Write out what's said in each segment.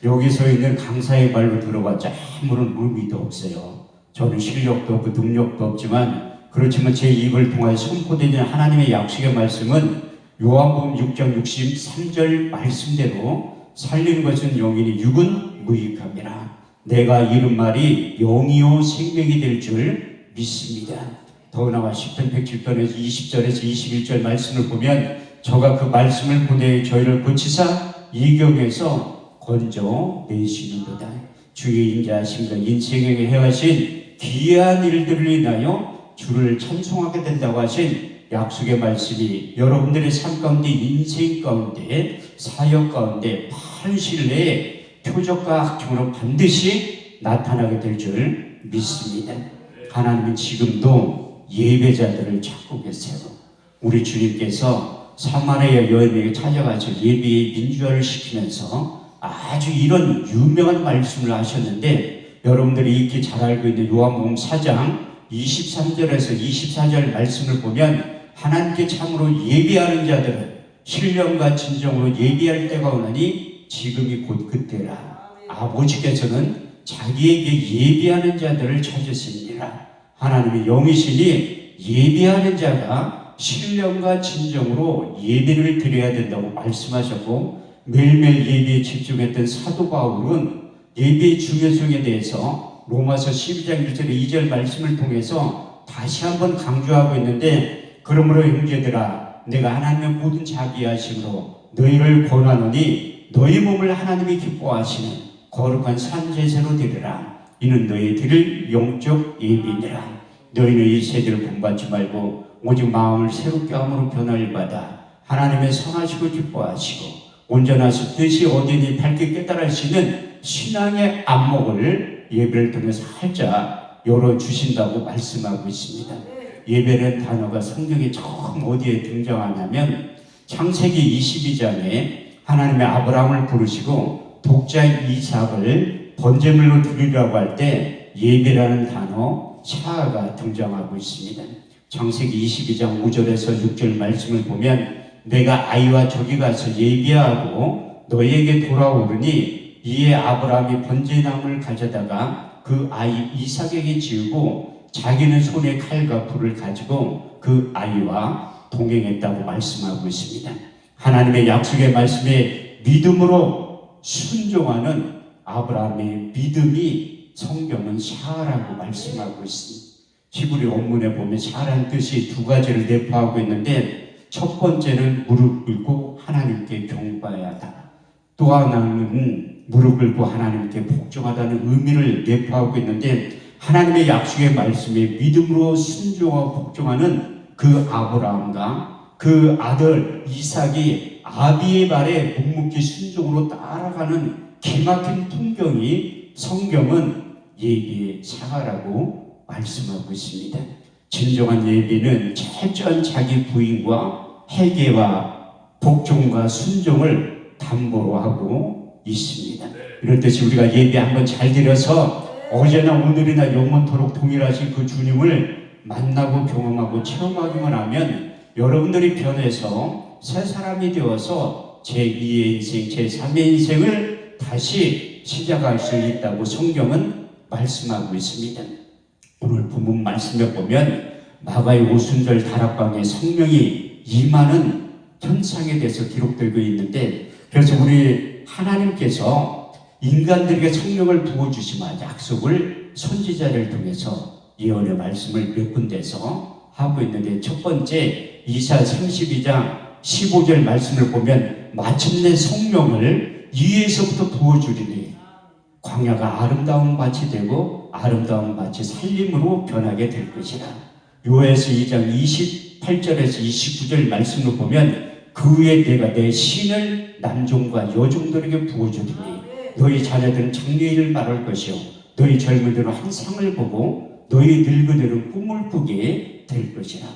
여기서 있는 강사의 말로 들어봤자 아무런 의미도 없어요. 저는 실력도 없고 능력도 없지만, 그렇지만 제 입을 통하여 선포되는 하나님의 약속의 말씀은 요한복음 6장 63절 말씀대로 살리는 것은 영이니 육은 무익함이라. 내가 이른 말이 영이요 생명이 될 줄 믿습니다. 더구나 시편 107편에서 20절에서 21절 말씀을 보면, 저가 그 말씀을 보내 저희를 고치사 이경에서 건져 내시는도다. 주의 인자하심과 인생에 행하신 귀한 일들을 인하여 주를 찬송하게 된다고 하신 약속의 말씀이 여러분들의 삶 가운데, 인생 가운데, 사역 가운데 바른 시일 내에 표적과 학종으로 반드시 나타나게 될 줄 믿습니다. 하나님은 지금도 예배자들을 찾고 계세요. 우리 주님께서 사마리아 여인에게 찾아가서 예배의 민주화를 시키면서 아주 이런 유명한 말씀을 하셨는데, 여러분들이 익히 잘 알고 있는 요한복음 4장 23절에서 24절 말씀을 보면, 하나님께 참으로 예배하는 자들은 신령과 진정으로 예배할 때가 오나니 지금이 곧 그때라. 아버지께서는 자기에게 예배하는 자들을 찾으시니라. 하나님의 영이시니 예배하는 자가 신령과 진정으로 예배를 드려야 된다고 말씀하셨고, 매일매일 예배에 집중했던 사도 바울은 예배의 중요성에 대해서 로마서 12장 1절의 2절 말씀을 통해서 다시 한번 강조하고 있는데, 그러므로 형제들아, 내가 하나님의 모든 자비하심으로 너희를 권하노니 너희 몸을 하나님이 기뻐하시는 거룩한 산제사로 드리라. 이는 너희 드릴 영적 예비니라. 너희는 이 세대를 본받지 말고 오직 마음을 새롭게 함으로 변화를 받아 하나님의 선하시고 기뻐하시고 온전하신 뜻이 어디니 밝게 깨달으시는 신앙의 안목을 예배를 통해서 활짝 열어주신다고 말씀하고 있습니다. 예배라는 단어가 성경에 처음 어디에 등장하냐면 창세기 22장에 하나님의 아브라함을 부르시고 독자인 이삭을 번제물로 드리려고 할 때 예배라는 단어 샤아가 등장하고 있습니다. 창세기 22장 5절에서 6절 말씀을 보면, 내가 아이와 저기 가서 예배하고 너희에게 돌아오르니 이에 아브라함이 번제나무를 가져다가 그 아이 이삭에게 지우고 자기는 손에 칼과 불을 가지고 그 아이와 동행했다고 말씀하고 있습니다. 하나님의 약속의 말씀에 믿음으로 순종하는 아브라함의 믿음이 성경은 샤라고 말씀하고 있습니다. 히브리 원문에 보면 샤라는 뜻이 두 가지를 내포하고 있는데, 첫 번째는 무릎 꿇고 하나님께 경배하다, 또 하나는 무릎 꿇고 하나님께 복종하다는 의미를 내포하고 있는데, 하나님의 약속의 말씀에 믿음으로 순종하고 복종하는 그 아브라함과 그 아들 이삭이 아비의 말에 묵묵히 순종으로 따라가는 기막힌 풍경이 성경은 예배의 샤가라고 말씀하고 있습니다. 진정한 예배는 철저한 자기 부인과 회개와 복종과 순종을 담보로 하고 있습니다. 이럴 때 우리가 예배 한번 잘 드려서 어제나 오늘이나 영원토록 동일하신 그 주님을 만나고 경험하고 체험하기만 하면 여러분들이 변해서 새 사람이 되어서 제2의 인생, 제3의 인생을 다시 시작할 수 있다고 성경은 말씀하고 있습니다. 오늘 본문 말씀에 보면 마가의 오순절 다락방에 성령이 임하는 현상에 대해서 기록되고 있는데, 그래서 우리 하나님께서 인간들에게 성령을 부어주시면 약속을 선지자를 통해서 예언의 말씀을 몇 군데서 하고 있는데, 첫 번째 이사 32장 15절 말씀을 보면 마침내 성령을 위에서부터 부어주리니 광야가 아름다운 밭이 되고 아름다운 밭이 살림으로 변하게 될 것이라. 요에서 2장 28절에서 29절 말씀을 보면 그 후에 내가 내 신을 남종과 여종들에게 부어주리니 너희 자녀들은 장래일을 말할 것이요 너희 젊은이들은 환상을 보고 너희 늙은이들은 꿈을 꾸게 될 것이라.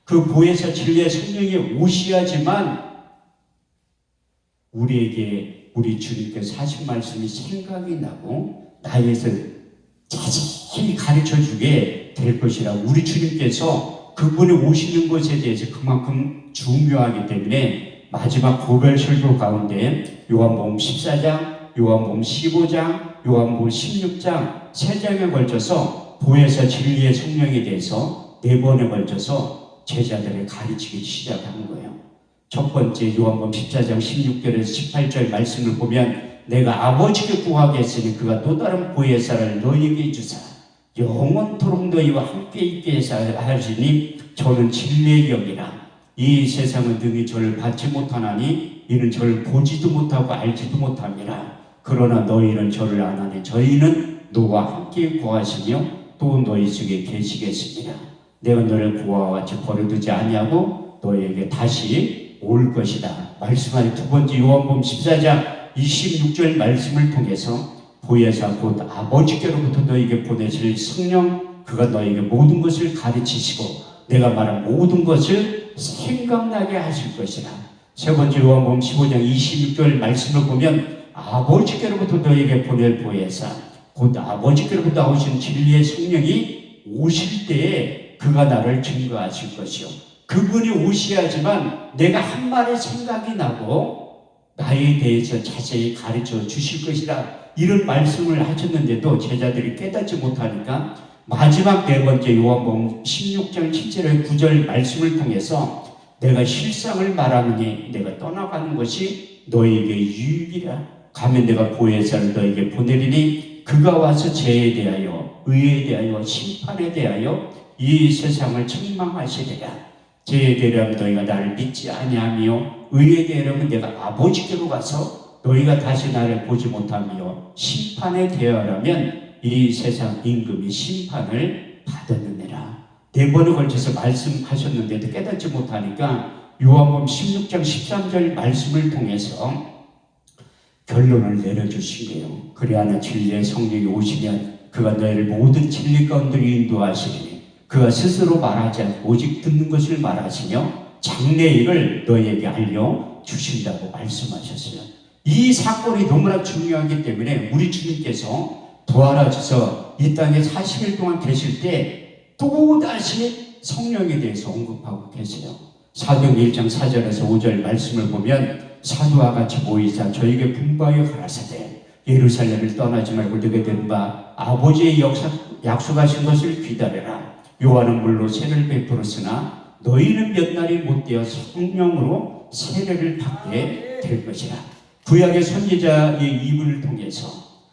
그 보혜사 진리의 성령이 오셔야지만 우리에게 우리 주님께서 하신 말씀이 생각이 나고 나에게서 자세히 가르쳐주게 될 것이라. 우리 주님께서 그분이 오시는 것에 대해서 그만큼 중요하기 때문에 마지막 고별 설교 가운데 요한복음 14장 요한복음 15장, 요한복음 16장 3장에 걸쳐서 보혜사 진리의 성령에 대해서 4번에 걸쳐서 제자들을 가르치기 시작하는 거예요. 첫 번째 요한복음 14장 16절에서 18절 말씀을 보면 내가 아버지께 구하겠으니 그가 또 다른 보혜사를 너희에게 주사 영원토록 너희와 함께 있게 하시니 저는 진리의 영이라. 이 세상은 능히 저를 받지 못하나니 이는 저를 보지도 못하고 알지도 못함이라. 그러나 너희는 저를 아나니 저희는 너와 함께 구하시며 또 너희 속에 계시겠습니다. 내가 너를 구하와 같이 버려두지 아니하고 너희에게 다시 올 것이다. 말씀하신 두 번째 요한복음 14장 26절 말씀을 통해서 보혜사 곧 아버지께로부터 너희에게 보내실 성령 그가 너희에게 모든 것을 가르치시고 내가 말한 모든 것을 생각나게 하실 것이라. 세 번째 요한복음 15장 26절 말씀을 보면 아버지께로부터 너희에게 보낼 보혜사 곧 아버지께로부터 나오신 진리의 성령이 오실 때에 그가 나를 증거하실 것이요 그분이 오셔야지만 내가 한 말의 생각이 나고 나에 대해서 자세히 가르쳐 주실 것이라. 이런 말씀을 하셨는데도 제자들이 깨닫지 못하니까 마지막 4번째 요한복음 16장 7절의 9절 말씀을 통해서 내가 실상을 말하느니 내가 떠나가는 것이 너희에게 유익이라. 가면 내가 보혜사를 너희에게 보내리니 그가 와서 죄에 대하여 의에 대하여 심판에 대하여 이 세상을 책망하시리라. 죄에 대하면 너희가 나를 믿지 아니하며 의에 대하면 내가 아버지께로 가서 너희가 다시 나를 보지 못하며 심판에 대하라면 이 세상 임금이 심판을 받았느니라. 4번에 걸쳐서 말씀하셨는데도 깨닫지 못하니까 요한복음 16장 13절 말씀을 통해서 결론을 내려주신 거예요. 그리하나 진리의 성령이 오시면 그가 너희를 모든 진리 가운데로 인도하시리니 그가 스스로 말하지 않고 오직 듣는 것을 말하시며 장래일을 너희에게 알려주신다고 말씀하셨어요. 이 사건이 너무나 중요하기 때문에 우리 주님께서 부활하셔서 이 땅에 40일 동안 계실 때 또다시 성령에 대해서 언급하고 계세요. 사도행 1장 4절에서 5절 말씀을 보면 사도와 같이 모이사 저에게 분부하여 가라사대 예루살렘을 떠나지 말고 너게 된 바 아버지의 약속하신 것을 기다려라. 요한은 물로 세례를 베풀었으나 너희는 몇 날이 못되어 성령으로 세례를 받게 될 것이라. 구약의 선지자의 입을 통해서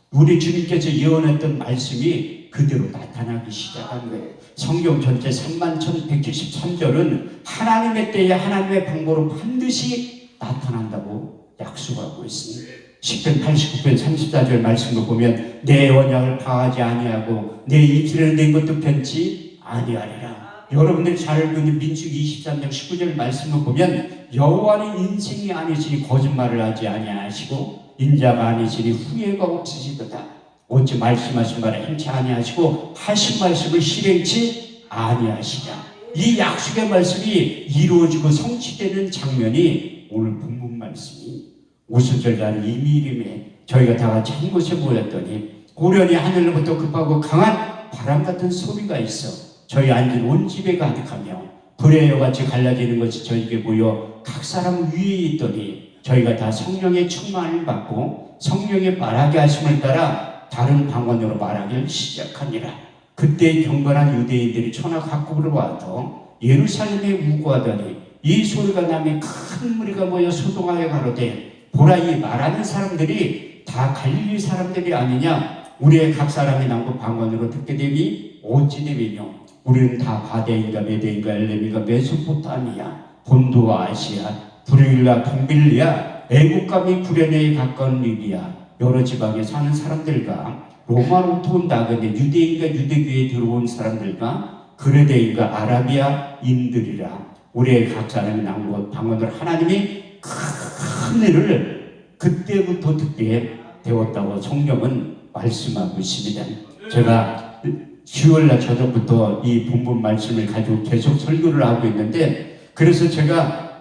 우리 주님께서 예언했던 말씀이 그대로 나타나기 시작한 거예요. 성경 전체 31,173절은 하나님의 때에 하나님의 방법으로 반드시 나타난다고 약속하고 있습니다. 시편 89편 34절 말씀을 보면 내 언약을 파하지 아니하고 내 입술에 낸 것도 변치 아니하리라. 여러분들 잘 읽는 민수기 23장 19절 말씀을 보면 여호와는 인생이 아니시니 거짓말을 하지 아니하시고 인자가 아니시니 후회가 없으시도다. 어찌 말씀하신 말을 행치 아니하시고 하신 말씀을 실행치 아니하시냐. 이 약속의 말씀이 이루어지고 성취되는 장면이 오늘 본문 말씀이 오순절날 이미림에 저희가 다 같이 한 곳에 모였더니 고련히 하늘로부터 급하고 강한 바람 같은 소리가 있어 저희 앉은 온 집에 가득하며 불의 여같이 갈라지는 것이 저에게 보여 각 사람 위에 있더니 저희가 다 성령의 충만을 받고 성령의 말하게 하심을 따라 다른 방언으로 말하기를 시작하니라. 그때 경건한 유대인들이 천하 각국으로 와서 예루살렘에 우거하더니 이 소리가 나며 큰 무리가 모여 소동하여 가로되 보라 이 말하는 사람들이 다 갈릴리 사람들이 아니냐. 우리의 각 사람이 남고 방언으로 듣게 되니 어찌 되며 우리는 다 바데인가 메데인가 엘레미가 메소포타미아 본도와 아시아 브르일라 폼빌리아 애국과 및 구레네에 가까운 리비아 여러 지방에 사는 사람들과 로마로부터 온 나그네 유대인과 유대교에 들어온 사람들과 그레데인과 아라비아인들이라. 우리의 각 사람이 남고 방언으로 하나님이 큰 일을 그때부터 듣게 되었다고 성경은 말씀하고 있습니다. 제가 10월날 저녁부터 이 본문 말씀을 가지고 계속 설교를 하고 있는데 그래서 제가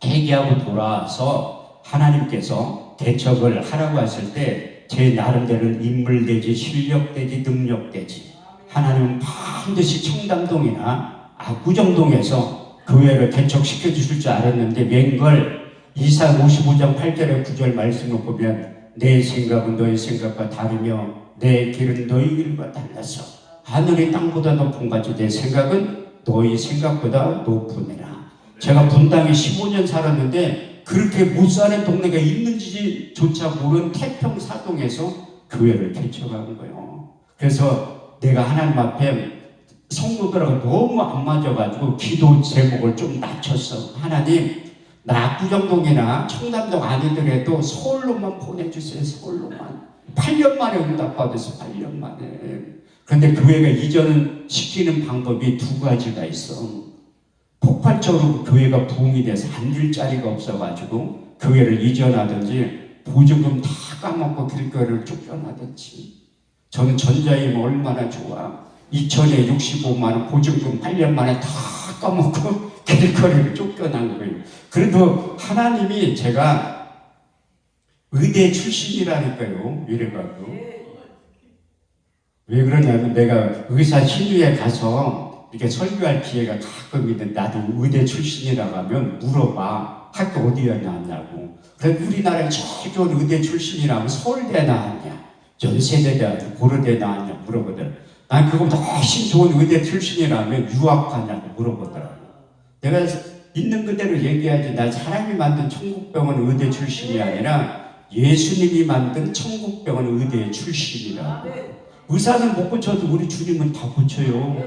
회개하고 돌아와서 하나님께서 개척을 하라고 하실 때 제 나름대로는 인물되지 실력되지 능력되지 하나님은 반드시 청담동이나 압구정동에서 교회를 개척시켜 주실 줄 알았는데 맹걸 이사 55장 8절에 9절 말씀을 보면 내 생각은 너희 생각과 다르며 내 길은 너희 길과 달라서 하늘이 땅보다 높은 같이 내 생각은 너희 생각보다 높으니라. 제가 분당에 15년 살았는데 그렇게 못 사는 동네가 있는지조차 모르는 태평사동에서 교회를 개척한 거예요. 그래서 내가 하나님 앞에 성도들하고 너무 안 맞아가지고 기도 제목을 좀 낮췄어. 하나님, 나 압구정동이나 청담동 아니더라도 서울로만 보내주세요. 서울로만. 8년 만에 응답받았어. 8년 만에. 그런데 교회가 이전시키는 방법이 두 가지가 있어. 폭발적으로 교회가 부흥이 돼서 앉을 자리가 없어가지고 교회를 이전하든지 보증금 다 까먹고 길거리를 쫓겨나든지. 저는 전자임은 얼마나 좋아. 2000에 65만 원 보증금 8년 만에 다 까먹고 길거리를 쫓겨난 거예요. 그래도 하나님이 제가 의대 출신이라니까요. 이래가지고. 왜 그러냐면 내가 의사 신유에 가서 이렇게 설교할 기회가 가끔 있는데 나도 의대 출신이라고 하면 물어봐. 학교 어디에 나왔냐고. 그래 우리나라에 제일 좋은 의대 출신이라면 서울대 나왔냐, 연세대 고려대 나왔냐 물어보더라고. 난 그거보다 훨씬 좋은 의대 출신이라면 유학 가냐고 물어보더라고. 내가 있는 그대로 얘기하지. 난 사람이 만든 천국병원 의대 출신이 아니라 예수님이 만든 천국병원 의대 출신이라고. 의사는 못 고쳐도 우리 주님은 다 고쳐요.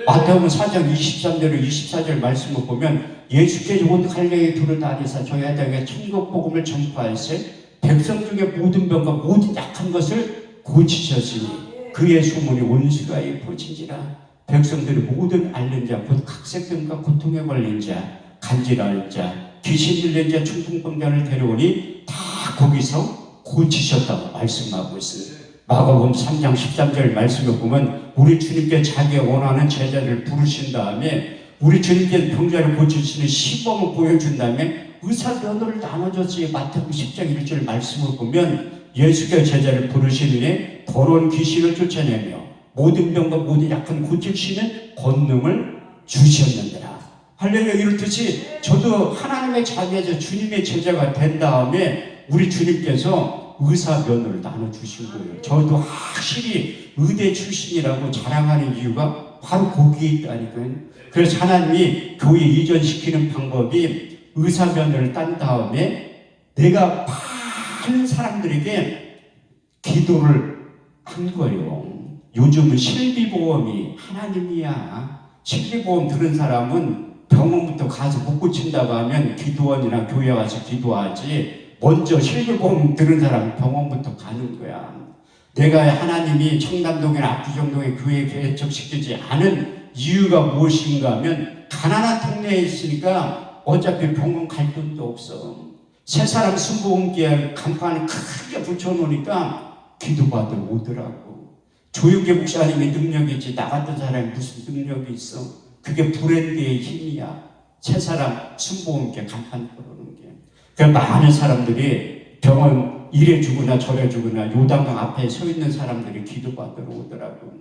마태복음 4장 23절로 24절 말씀을 보면 예수께서 온 갈릴리에 두루다니사 저희 땅에 천국 복음을 전파하시되 백성 중에 모든 병과 모든 약한 것을 고치셨으니 그의 소문이 온 수라에 퍼진지라. 백성들이 모든 앓는 자, 곧 각색병과 고통에 걸린 자, 간질할 자, 귀신 들린 자, 중풍병자를 데려오니 다 거기서 고치셨다고 말씀하고 있어요. 마가복음 3장 13절 말씀을 보면 우리 주님께 자기가 원하는 제자를 부르신 다음에 우리 주님께 병자를 고치시는 시범을 보여준 다음에 의사 면허를 나눠줬어요. 마태복음 10장 1절 말씀을 보면 예수께서 제자를 부르시니 더러운 귀신을 쫓아내며 모든 병과 모든 약한 고치시는 권능을 주셨느니라. 할렐루야. 이렇듯이 저도 하나님의 자녀에서 주님의 제자가 된 다음에 우리 주님께서 의사 면허를 나눠주신 거예요. 저도 확실히 의대 출신이라고 자랑하는 이유가 바로 거기에 있다니까요. 그래서 하나님이 교회 이전시키는 방법이 의사 면허를 딴 다음에 내가 많은 사람들에게 기도를 한 거예요. 요즘은 실비보험이 하나님이야. 실비보험 들은 사람은 병원부터 가서 못 고친다고 하면 기도원이나 교회 와서 기도하지 먼저 실비보험 들은 사람은 병원부터 가는 거야. 내가 하나님이 청담동이나 압구정동에 교회 개척시키지 않은 이유가 무엇인가 하면 가난한 동네에 있으니까 어차피 병원 갈 돈도 없어. 세 사람 순복음기에 간판을 크게 붙여놓으니까 기도받으러 오더라고. 조용계 목사님의 능력이 있지 나 같은 사람이 무슨 능력이 있어. 그게 브랜드의 힘이야. 세 사람 순복음기에 간판 걸어놓은 게. 그러니까 많은 사람들이 병원 이래 주거나 저래 주거나 요단강 앞에 서 있는 사람들이 기도받으러 오더라고.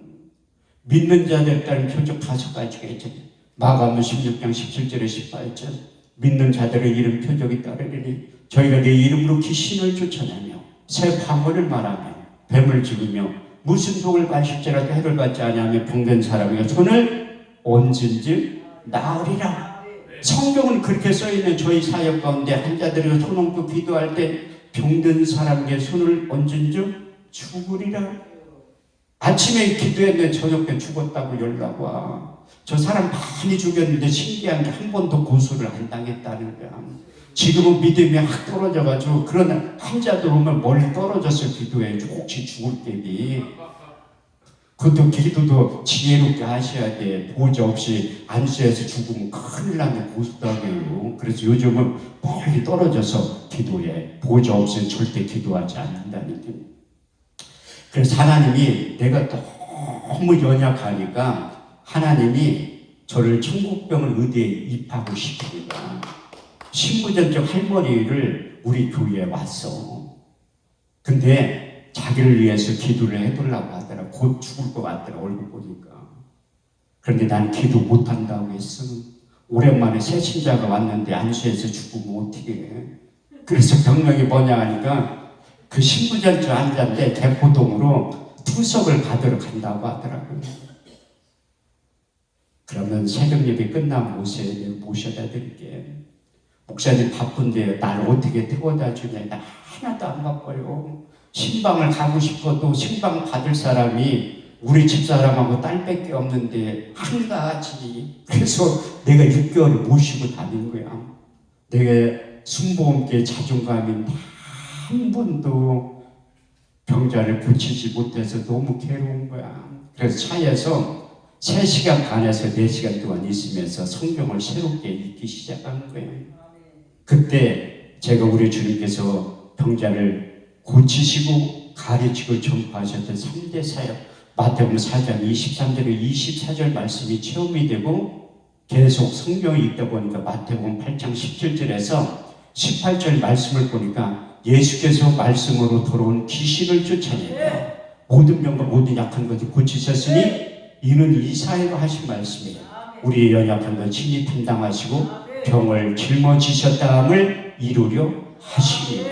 믿는 자들 따른 표적 5가지가 있잖아요. 마가복음 16장 17절에 18절. 믿는 자들의 이름 표적이 따르리니 저희가 내 이름으로 귀신을 쫓아내며 새 방언을 말하며 뱀을 죽이며 무슨 독을 마실지라도 해를 받지 아니하며 병든 사람에게 손을 얹은즉 나으리라. 성경은 그렇게 써있는 저희 사역 가운데 환자들이 손 얹고 기도할 때 병든 사람에게 손을 얹은즉 죽으리라. 아침에 기도했는데 저녁 때 죽었다고 연락 와. 저 사람 많이 죽였는데 신기한 게 한 번도 고소를 안 당했다는 거야. 지금은 믿음이 확 떨어져가지고 그런 환자들 오면 멀리 떨어져서 기도해. 혹시 죽을 때니. 그것도 기도도 지혜롭게 하셔야 돼. 보호자 없이 안수해서 죽으면 큰일 나면 고소당해요. 그래서 요즘은 멀리 떨어져서 기도해. 보호자 없이는 절대 기도하지 않는다는 게. 그래서 하나님이 내가 너무 연약하니까 하나님이 저를 천국병원 의대에 입학을 시킵니다. 신부전적 할머니를 우리 교회에 왔어. 근데 자기를 위해서 기도를 해달라고 하더라. 곧 죽을 것 같더라. 얼굴 보니까. 그런데 난 기도 못한다고 했어. 오랜만에 새 신자가 왔는데 안수해서 죽으면 어떻게 해. 그래서 병명이 뭐냐 하니까 그 신부전주 환자인데 대포동으로 투석을 받으러 간다고 하더라고요. 그러면 새벽 예배 끝나면 오세요. 모셔다 드릴게. 목사님 바쁜데 날 어떻게 태워다 주냐. 나 하나도 안 바빠요. 신방을 가고 싶어도 신방 받을 사람이 우리 집사람하고 딸밖에 없는데 한 가지. 그래서 내가 6개월 모시고 다닌 거야. 내가 순복음교회 자존감이 한 번도 병자를 고치지 못해서 너무 괴로운 거야. 그래서 차에서 3시간 반에서 4시간 동안 있으면서 성경을 새롭게 읽기 시작한 거예요. 그때 제가 우리 주님께서 병자를 고치시고 가르치고 전파하셨던 3대 사역, 마태복음 4장 23절에 24절 말씀이 체험이 되고 계속 성경을 읽다 보니까 마태복음 8장 17절에서 18절 말씀을 보니까 예수께서 말씀으로 들어온 귀신을 쫓아내며 모든 병과 모든 약한 것을 고치셨으니 이는 이사야로 하신 말씀이에요. 우리의 연약한 것 친히 담당하시고 병을 짊어지셨다함을 이루려 하시니.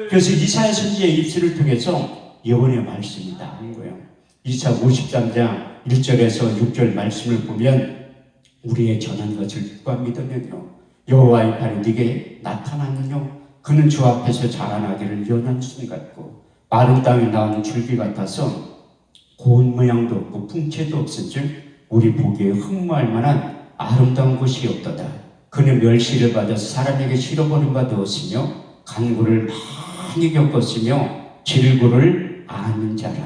그래서 이사야 선지의 입술을 통해서 예언의 말씀이 나온 거예요. 이사 53장 1절에서 6절 말씀을 보면 우리의 전한 것을 누가 믿으면요 여호와의 팔이 네게 나타나느뇨 그는 주 앞에서 자라나기를 연한 순 같고 마른 땅에 나오는 줄기 같아서 고운 모양도 없고 풍채도 없은즉 우리 보기에 흠모할 만한 아름다운 것이 없도다. 그는 멸시를 받아서 사람에게 실어버린 바 되었으며 간구를 많이 겪었으며 질구를 아는 자라.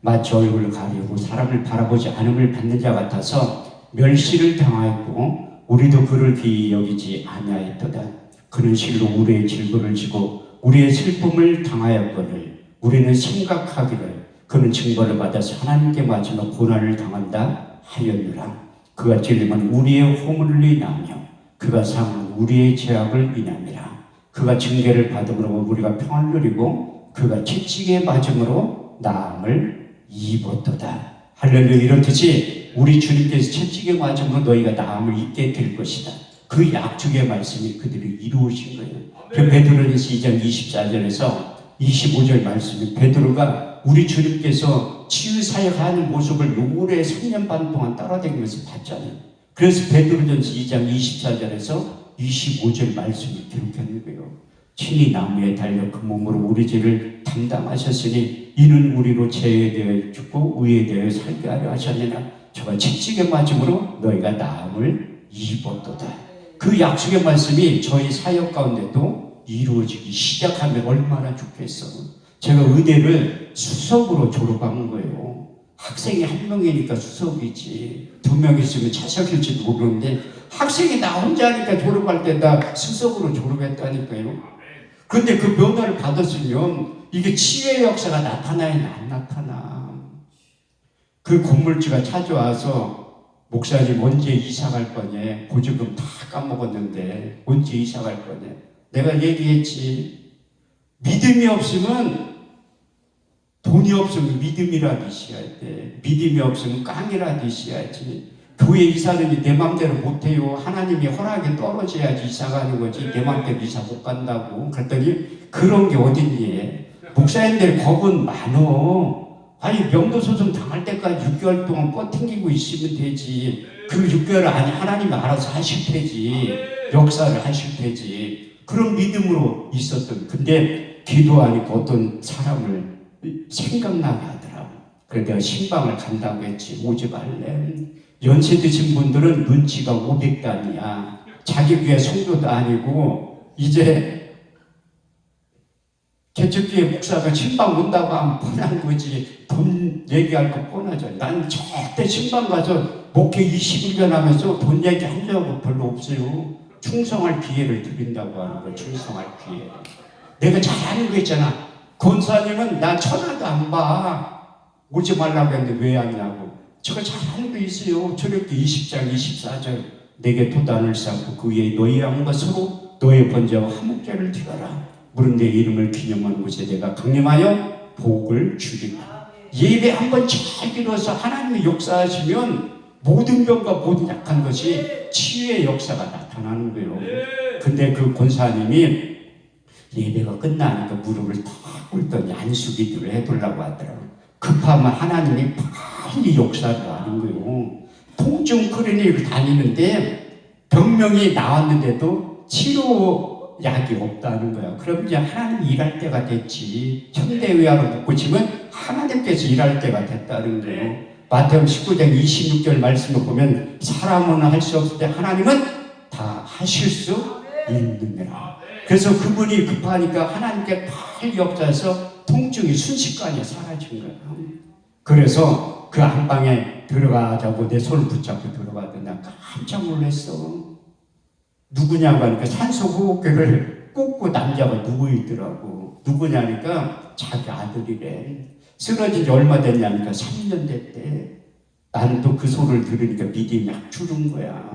마치 얼굴을 가리고 사람을 바라보지 않음을 받는 자 같아서 멸시를 당하였고 우리도 그를 귀히 여기지 아니하였도다. 그는 실로 우리의 질구를 지고 우리의 슬픔을 당하였거늘 우리는 생각하기를 그는 징벌을 받아서 하나님께 맞으며 고난을 당한다 하였노라. 그가 찔림은 우리의 허물을 인하며 그가 상은 우리의 죄악을 인함이라. 그가 징계를 받음으로 우리가 평을 누리고 그가 채찍에 맞음으로 나음을 입었도다. 할렐루야. 이렇듯이 우리 주님께서 채찍에 맞음으로 너희가 나음을 입게 될 것이다. 그 약속의 말씀이 그들이 이루어진 거예요. 그 베드로전서 2장 24절에서 25절 말씀이 베드로가 우리 주님께서 치유 사역하는 모습을 오래 3년 반 동안 따라다니면서 봤잖아요. 그래서 베드로전서 2장 24절에서 25절 말씀을 기록하는 거예요. 친히 나무에 달려 그 몸으로 우리 죄를 담당하셨으니 이는 우리로 죄에 대하여 죽고 의에 대하여 살게 하려 하셨느냐. 저가 채찍에 맞음으로 너희가 나음을 입었도다. 그 약속의 말씀이 저희 사역 가운데도 이루어지기 시작하면 얼마나 좋겠어. 제가 의대를 수석으로 졸업한 거예요. 학생이 1명이니까 수석이지 2명 있으면 차석일지도 모르는데 학생이 나 혼자 하니까 졸업할 때 나 수석으로 졸업했다니까요. 그런데 그 면허를 받았으면 이게 치유의 역사가 나타나야 안 나타나. 그 건물주가 찾아와서 목사님 언제 이사 갈 거냐. 보조금 다 까먹었는데 언제 이사 갈 거냐. 내가 얘기했지. 믿음이 없으면 돈이 없으면 믿음이라도 있어야 돼. 믿음이 없으면 깡이라도 있어야지. 교회 이사는 내 맘대로 못해요. 하나님이 허락이 떨어져야지 이사 가는 거지. 내 맘대로 이사 못 간다고. 그랬더니 그런 게 어딨니. 목사님들 겁은 많어. 아니 명도소송 당할 때까지 6개월 동안 뻗팅기고 있으면 되지. 그 6개월 안에 하나님이 알아서 하실 테지. 역사를 하실 테지. 그런 믿음으로 있었던. 근데 기도하니까 어떤 사람을 생각나게 하더라고. 그래서 내가 신방을 간다고 했지. 오지 말래. 연세 드신 분들은 눈치가 500단이야. 자기 교회 성도도 아니고 이제 개척교회 목사가 신방 온다고 하면 뻔한 거지. 돈 얘기할 거 뻔하죠. 난 절대 신방 가서 목회 21년 하면서 돈 얘기한 적 별로 없어요. 충성할 기회를 드린다고 하는 거. 충성할 기회. 내가 잘하는 거 있잖아. 권사님은 나 천하도 안 봐. 오지 말라고 했는데 왜 하냐고. 제가 잘하는 거 있어요. 출애굽기 20장 24절 내게 도단을 쌓고 그 위에 너희 한 것으로 너의 번제와 화목제를 드려라. 물은 내 이름을 기념하는 곳에 내가 강림하여 복을 주리라. 예배 한번 잘 드려서 하나님의 역사하시면 모든 병과 모든 약한 것이 치유의 역사가 나타나는 거예요. 근데 그 권사님이 예배가 끝나니까 무릎을 탁 꿇더니 안수기도를 해두려고 하더라고요. 급하면 하나님이 빨리 역사를 하는 거예요. 통증 클리닉을 다니는데 병명이 나왔는데도 치료약이 없다는 거야. 그럼 이제 하나님 일할 때가 됐지. 현대의학을 못 고치면 하나님께서 일할 때가 됐다는 거예요. 마태복음 19장 26절 말씀을 보면 사람은 할 수 없을 때 하나님은 다 하실 수 있느니라. 그래서 그분이 급하니까 하나님께 빨리 역사해서 통증이 순식간에 사라진 거야. 그래서 그 안방에 들어가자고 내 손을 붙잡고 들어가더니 나 깜짝 놀랐어. 누구냐고 하니까 산소호흡기를 꽂고 남자가 누구있더라고. 누구냐니까 자기 아들이래. 쓰러진 지 얼마 됐냐니까 3년 됐대. 나는 또 그 소리를 들으니까 믿음이 막 주는 거야.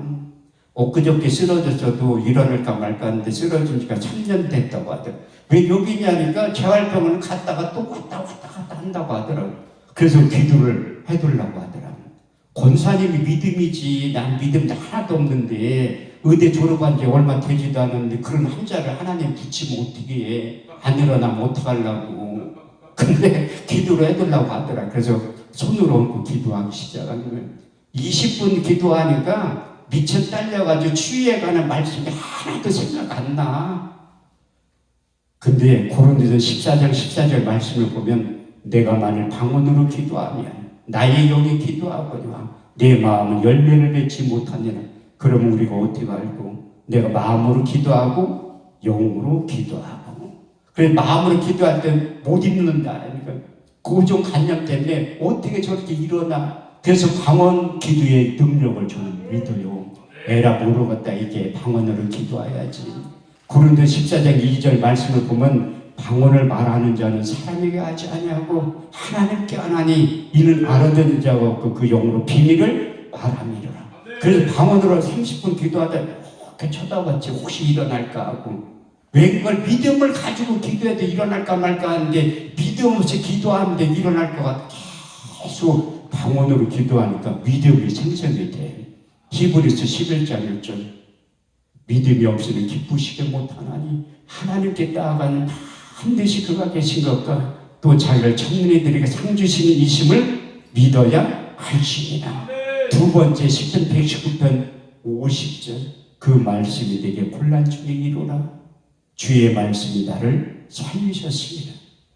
엊그저께 쓰러졌어도 일어날까 말까 하는데 쓰러진 지가 3년 됐다고 하더라. 왜 여기 있냐니까 재활병원을 갔다가 또 갔다 한다고 하더라고. 그래서 기도를 해두려고 하더라. 권사님이 믿음이지 난 믿음도 하나도 없는데 의대 졸업한 지 얼마 되지도 않았는데 그런 환자를 하나님 붙이면 어떻게 해. 안 일어나면 어떡하려고. 근데 기도를 해두려고 하더라. 그래서 손으로 얹고 기도하기 시작한 거예요. 20분 기도하니까 미쳐 딸려가지고 추위에 관한 말씀이 하나도 생각 안 나. 근데 고린도서 14절 말씀을 보면 내가 만일 방언으로 기도하면 나의 영이 기도하거니와 내 마음은 열매를 맺지 못하느냐. 그러면 우리가 어떻게 알고 내가 마음으로 기도하고 영으로 기도하고. 그래서 마음으로 기도할 때 못 입는다. 그러니까 고정관념 때문에 어떻게 저렇게 일어나. 그래서 방언 기도의 능력을 저는 믿어요. 에라 모르겠다. 이게 방언으로 기도해야지. 고린도 14장 2절 말씀을 보면 방언을 말하는 자는 사람에게 하지 아니하고 하나님께 하나니 이는 알아듣는 자가 없고 그 영으로 비밀을 말함이라. 그래서 방언으로 30분 기도하다 이렇게 쳐다봤지. 혹시 일어날까 하고. 웬걸 믿음을 가지고 기도해도 일어날까 말까 하는데 믿음 없이 기도하는데 일어날 것 같아. 계속 방언으로 기도하니까 믿음이 생성이 돼. 히브리서 11장 1절 믿음이 없이는 기쁘시게 못하나니 하나님께 따라가는 반드시 그가 계신 것과 또 자기를 찾는 이들에게 상 주시는 이심을 믿어야 할지니라. 두 번째 시편 119편 50절 그 말씀이 내게 혼란 중에 이루라. 주의 말씀이 나를 살리셨습니다.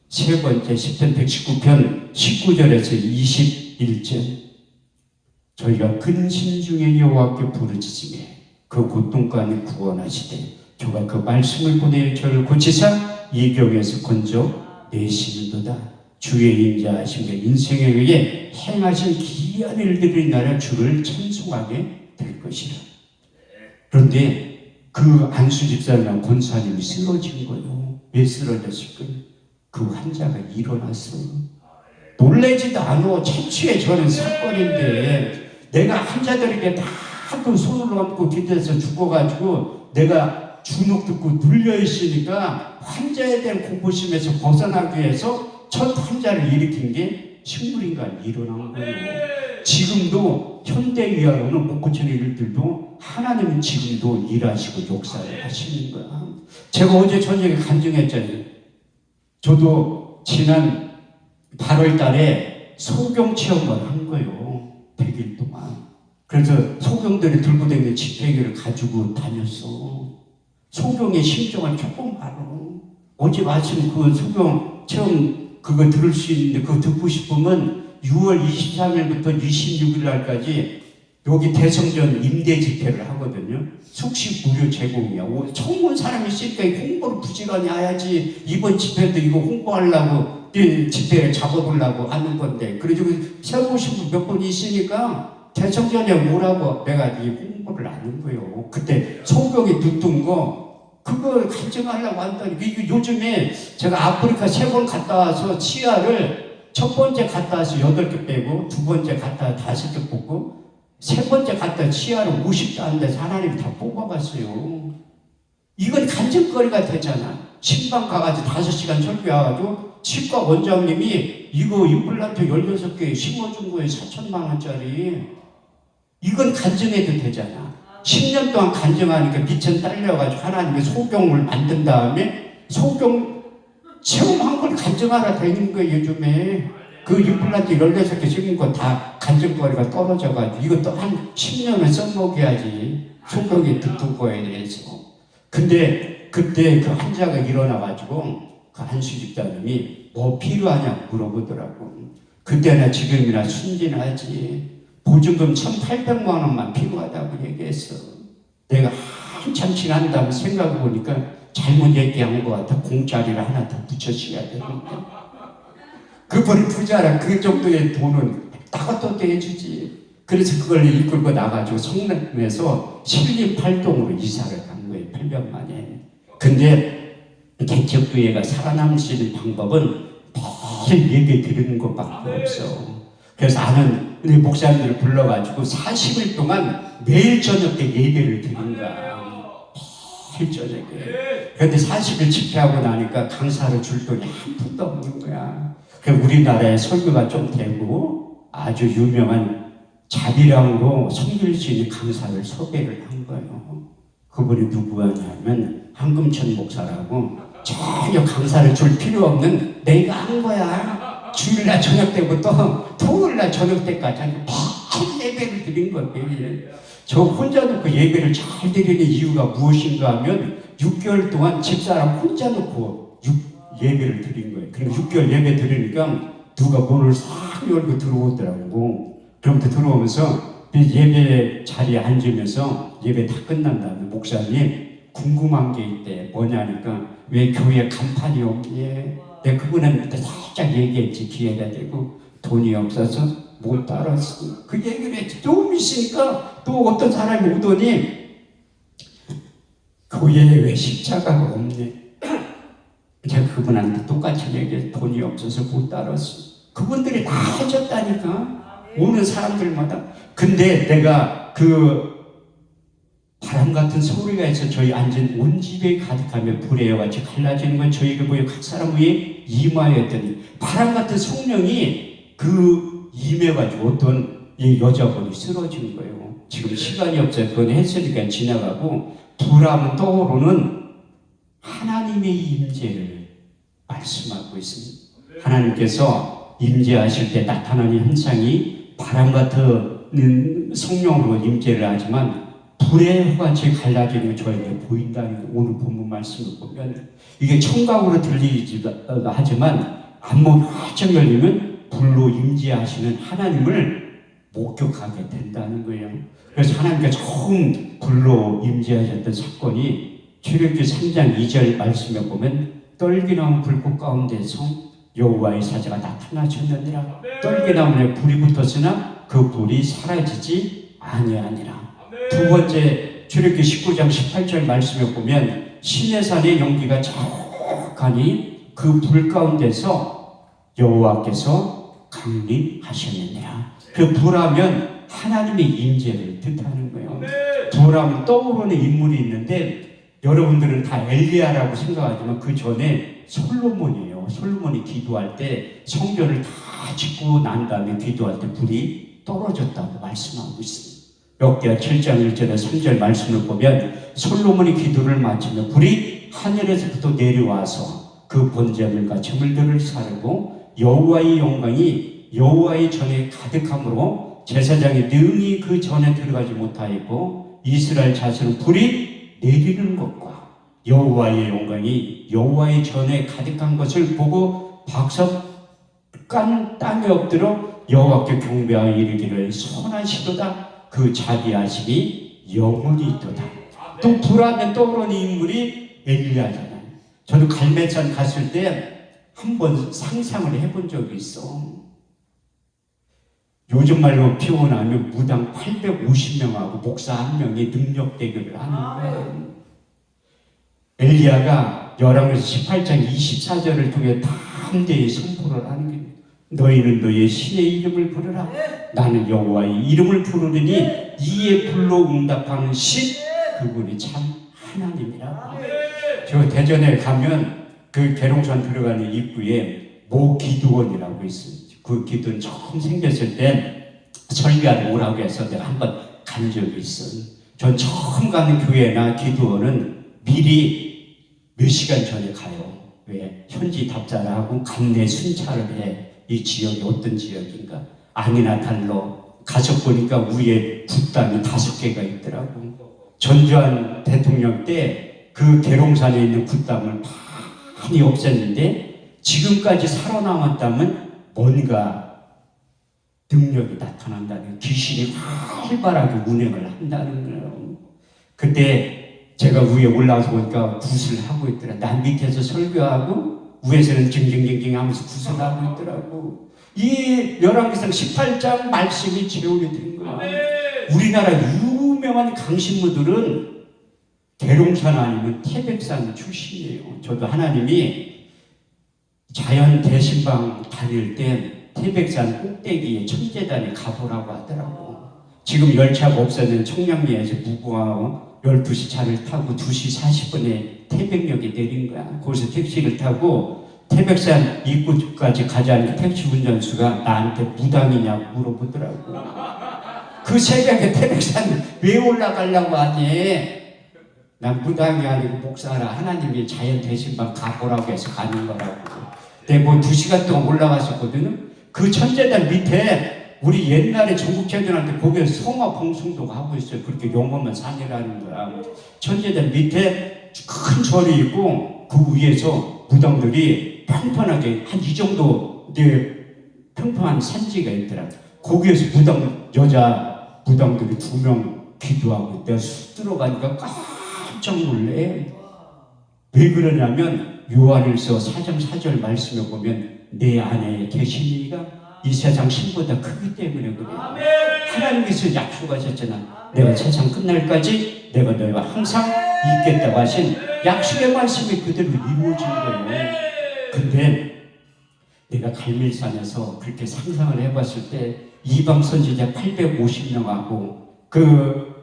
세 번째 시편 119편 19절에서 21절 저희가 근심 중에 여호와께 부르짖으며 그 고통가를 구원하시되 주가 그 말씀을 보내 저를 고치사 이 경에서 건져 내시는도다. 주의 인자하심과 인생에 의해 행하신 기이한 일들을 인하여 주를 찬송하게 될 것이라. 그런데 그 안수 집사님과 권사님이 쓰러진 거예요. 왜 쓰러졌을까요? 그 환자가 일어났어요. 놀라지도 않아. 최초에 저는 사건인데 내가 환자들에게 다또 손을 얹고 기도해서 죽어가지고 내가 주눅 듣고 눌려있으니까 환자에 대한 공포심에서 벗어나기 위해서 첫 환자를 일으킨 게 식물인간 일어난 거예요. 지금도 현대의학으로는 못 고치는 일들도 하나님은 지금도 일하시고 역사를 하시는 거야. 제가 어제 저녁에 간증했잖아요. 저도 지난 8월 달에 소경 체험을 한 거예요. 100일 동안. 그래서 소경들이 들고 다니는 집회기를 가지고 다녔어. 소경의 심정을 조금 알아. 어제 마침 그 소경 체험 그거 들을 수 있는데 그거 듣고 싶으면 6월 23일부터 26일 날까지 여기 대성전 임대 집회를 하거든요. 숙식 무료 제공이야. 처음 온 사람이 있으니까 홍보를 부지런히 해야지. 이번 집회도 이거 홍보하려고 집회를 잡아보려고 하는 건데 그래가지고 새로 오신 분 몇 분 있으니까 대성전에 오라고 내가 이 홍보를 하는 거예요. 그때 소경이 듣던 거 그걸 간증하려고 한다니. 이게 요즘에 제가 아프리카 3번 갔다 와서 치아를 첫 번째 갔다 와서 8개 빼고 두 번째 갔다 와서 5개 뽑고 세 번째 갔다 치아를 50도 안 돼서 하나님이 다 뽑아갔어요. 이건 간증거리가 되잖아. 신방 가가지고 5시간 설교해가지고 치과 원장님이 이거 임플란트 16개 심어준 거에 4천만 원짜리. 이건 간증해도 되잖아. 10년 동안 간증하니까 미천 딸려가지고 하나님의 소경을 만든 다음에 소경 체험한 걸 간증하라 되는 거예요. 요즘에 그 임플란트 16개 찍은 거 다 간증거리가 떨어져가지고 이것도 한 10년은 써먹여야지 소경이 듣는 거에 대해서. 근데 그때 그 환자가 일어나가지고 그 한수 집사님이 뭐 필요하냐고 물어보더라고. 그때나 지금이나 순진하지. 보증금 1,800만 원만 필요하다고 얘기했어. 내가 한참 지난 다음에 생각해보니까 잘못 얘기한 것 같아. 공짜리를 하나 더 붙여줘야 되는데. 그분이 부자라. 그 정도의 돈은 따가또 해주지. 그래서 그걸 이끌고 나가지고 성남에서 신림팔동으로 이사를 간 거예요. 8년 만에. 근데 개척교회가 살아남을 수 있는 방법은 매일 예배 드리는 것밖에 없어. 그래서 나는 우리 목사님들을 불러가지고 40일 동안 매일 저녁 때 예배를 드린 거야. 매일 저녁에. 그런데 40일 집회하고 나니까 강사를 줄 돈이 한 푼도 없는 거야. 그래서 우리나라에 설교가 좀 되고 아주 유명한 자비랑으로 섬길 수 있는 강사를 소개를 한 거예요. 그분이 누구냐면 황금천 목사라고 전혀 강사를 줄 필요 없는 내가 한 거야. 주일날 저녁 때부터 토요일날 저녁 때까지 매일 예배를 드린 거예요. 저 혼자 놓고 예배를 잘 드리는 이유가 무엇인가 하면 6개월 동안 집사람 혼자 놓고 예배를 드린 거예요. 그리고 6개월 예배 드리니까 누가 문을 싹 열고 들어오더라고. 그럼부터 들어오면서 예배 자리에 앉으면서 예배 다 끝난 다음에 목사님 궁금한 게 있대. 뭐냐니까 왜 교회 간판이 없니? 내가 그분한테 살짝 얘기했지. 기회가 되고 돈이 없어서 못 따랐어. 그 얘기를 했지. 좀 있으니까 또 어떤 사람이 오더니 교회에 왜 십자가가 없니? 제가 그분한테 똑같이 얘기해서 돈이 없어서 못 따랐어. 그분들이 다 해줬다니까. 오는 사람들마다. 근데 내가 그 바람 같은 소리가 있어 저희 앉은 온 집에 가득하며 불의 같이 갈라지는 건 저희가 보여 각 사람 위에 임하였더니 바람 같은 성령이 그 임해가지고 어떤 여자분이 쓰러진 거예요. 지금 시간이 없어요. 그건 했으니까 지나가고 불하면 떠오르는 하나님의 임재를 말씀하고 있습니다. 하나님께서 임재하실 때 나타나는 현상이 바람 같은 성령으로 임재를 하지만 불의 화같이 갈라지는 게 저에게 보인다는 오늘 본문 말씀을 보면 이게 청각으로 들리지도 하지만 안목이 활짝 열리면 불로 임재하시는 하나님을 목격하게 된다는 거예요. 그래서 하나님께서 처음 불로 임재하셨던 사건이 출애굽기 3장 2절 말씀에 보면 떨기나무 불꽃 가운데서 여호와의 사자가 나타나셨느니라. 떨기나무에 불이 붙었으나 그 불이 사라지지 아니하니라. 두 번째 출애굽기 19장 18절 말씀에 보면 시내산의 연기가 촉하니 그 불 가운데서 여호와께서 강림하셨느니라. 그 불하면 하나님의 임재를 뜻하는 거예요. 불하면 떠오르는 인물이 있는데 여러분들은 다 엘리야라고 생각하지만 그 전에 솔로몬이에요. 솔로몬이 기도할 때 성전을 다 짓고 난 다음에 기도할 때 불이 떨어졌다고 말씀하고 있습니다. 역대하 7장 1절에 3절 말씀을 보면 솔로몬이 기도를 마치며 불이 하늘에서부터 내려와서 그 번제물과 제물들을 사르고 여호와의 영광이 여호와의 전에 가득함으로 제사장이 능히 그 전에 들어가지 못하였고 이스라엘 자손은 불이 내리는 것과 여호와의 영광이 여호와의 전에 가득한 것을 보고 박석간 땅에 엎드려 여호와께 경배하여 이르기를 선하시도다. 그 자비하심이 영원히 있도다. 또 불하면 떠오르는 인물이 엘리야잖아요. 저는 갈멜산 갔을 때 한번 상상을 해본 적이 있어. 요즘 말로 피곤하면 무당 850명하고 목사 1명이 능력 대결을 하는 거예요. 엘리야가 열왕기서 18장 24절을 통해 담대히 선포를 하는 게 너희는 너희의 신의 이름을 부르라. 나는 여호와의 이름을 부르느니 이에 불로 응답하는 신 그분이 참 하나님이라. 저 대전에 가면 그 계룡산 들어가는 입구에 모 기도원이라고 있어요. 그 기도원 처음 생겼을 때 설교하러 오라고 해서 내가 한번 간 적이 있어요. 전 처음 가는 교회나 기도원은 미리 몇 시간 전에 가요. 왜? 현지 답사를 하고 감내 순찰을 해. 이 지역이 어떤 지역인가. 아니나 달러 가서 보니까 위에 붓담이 5개가 있더라고. 전두환 대통령 때 그 계룡산에 있는 붓담을 많이 없앴는데 지금까지 살아남았다면 뭔가 능력이 나타난다는, 귀신이 활발하게 운행을 한다는 거예요. 그때 제가 위에 올라와서 보니까 굿을 하고 있더라. 난 밑에서 설교하고 위에서는 징징징징 하면서 굿을 하고 있더라고. 이 열왕기상 18장 말씀이 재현이 된 거야. 우리나라 유명한 강신무들은 계룡산 아니면 태백산 출신이에요. 저도 하나님이 자연 대신방 다닐 때 태백산 꼭대기에 천재단에 가보라고 하더라고. 지금 열차가 없어진 청량리에서 무궁화호 12시 차를 타고 2시 40분에 태백역에 내린 거야. 거기서 택시를 타고 태백산 입구까지 가자는 택시 운전수가 나한테 무당이냐고 물어보더라고. 그 새벽에 태백산 왜 올라가려고 하니? 난 무당이 아니고 목사라. 하나님이 자연 대신방 가보라고 해서 가는 거라고. 내가 뭐 2시간 동안 올라갔었거든요. 그 천재단 밑에 우리 옛날에 전국체들한테 거기서 성화 봉숭도 하고 있어요. 그렇게 용엄한 산이라는 거야. 천재단 밑에 큰 절이 있고 그 위에서 무당들이 평평하게 한 이 정도 평평한 산지가 있더라. 거기에서 여자 무당들이 2명 기도하고 내가 쑥 들어가니까 깜짝 놀래. 왜 그러냐면 요한일서 4장 4절 말씀에 보면 내 안에 계시니가 이 세상 신보다 크기 때문에 그래. 하나님께서 약속하셨잖아. 내가 세상 끝날까지 내가 너희와 항상 있겠다고 하신 약속의 말씀이 그대로 이루어진 거예요. 근데 내가 갈멜산에서 그렇게 상상을 해봤을 때 이방 선지자 850명하고 그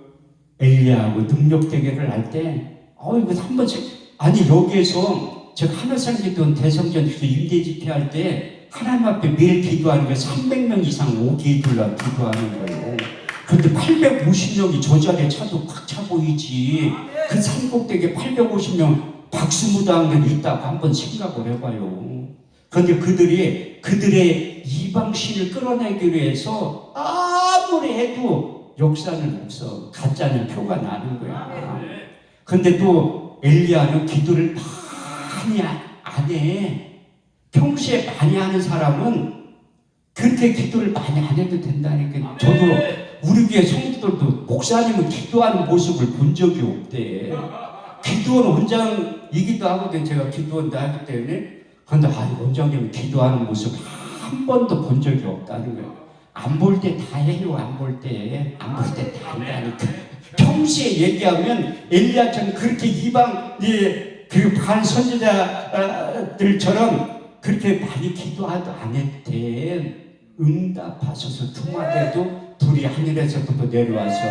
엘리야하고 능력 대결을 할 때 이거 한 번씩, 아니 여기에서 제가 하늘상기도원 대성전에서 임대집회 할 때 하나님 앞에 매일 기도하는 게 300명 이상 오게 해주려고 기도하는 거예요. 그런데 850명이 저 자리에 차도 꽉 차 보이지. 그 산꼭대기에 850명 박수무당들이 있다고 한번 생각을 해봐요. 그런데 그들의 이방신을 끌어내기 위해서 아무리 해도 역사는 없어. 가짜는 표가 나는 거야. 근데 또 엘리야는 기도를 많이 안 해. 평소에 많이 하는 사람은 그렇게 기도를 많이 안 해도 된다니까. 저도 우리 교회 성도들도 목사님은 기도하는 모습을 본 적이 없대. 기도원 원장이기도 하거든. 제가 기도원도 하기 때문에. 그런데 원장님은 기도하는 모습 한 번도 본 적이 없다는 거예요. 안 볼 때 다 해요. 안 볼 때 다 한다니까. 평소에 얘기하면 엘리야처럼 그렇게 이방 그 바알 선지자들처럼 그렇게 많이 기도하도 안 했대. 응답하셔서 두마대도 불이 하늘에서부터 내려와서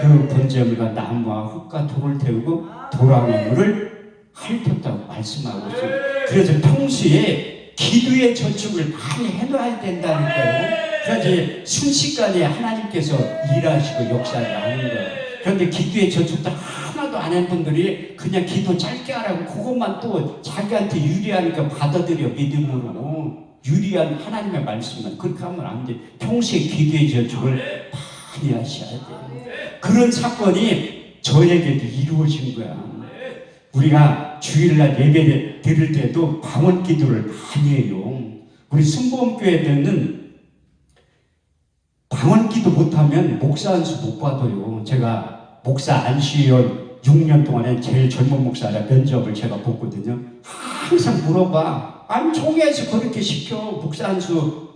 그 번제물과 나무와 흙과 돌을 태우고 도랑의 물을 핥혔다고 말씀하고 있어요. 그래서 평소에 기도의 저축을 많이 해놔야 된다니까요. 그래서 순식간에 하나님께서 일하시고 역사를 하는 거예요. 그런데 기도의 저축도 하나도 안 한 분들이 그냥 기도 짧게 하라고 그것만 또 자기한테 유리하니까 받아들여 믿음으로. 유리한 하나님의 말씀만 그렇게 하면 안 돼. 평소에 기도의 저축을 많이 하셔야 돼요. 그런 사건이 저에게도 이루어진 거야. 우리가 주일날 예배 드릴 때도 방언 기도를 많이 해요. 우리 순복음교회들은 방언 기도 못하면 목사 안수 못 받아요. 제가 목사 안수위원 6년 동안에 제일 젊은 목사라 면접을 제가 봤거든요. 항상 물어봐. 아니 총회에서 그렇게 시켜. 목사 안수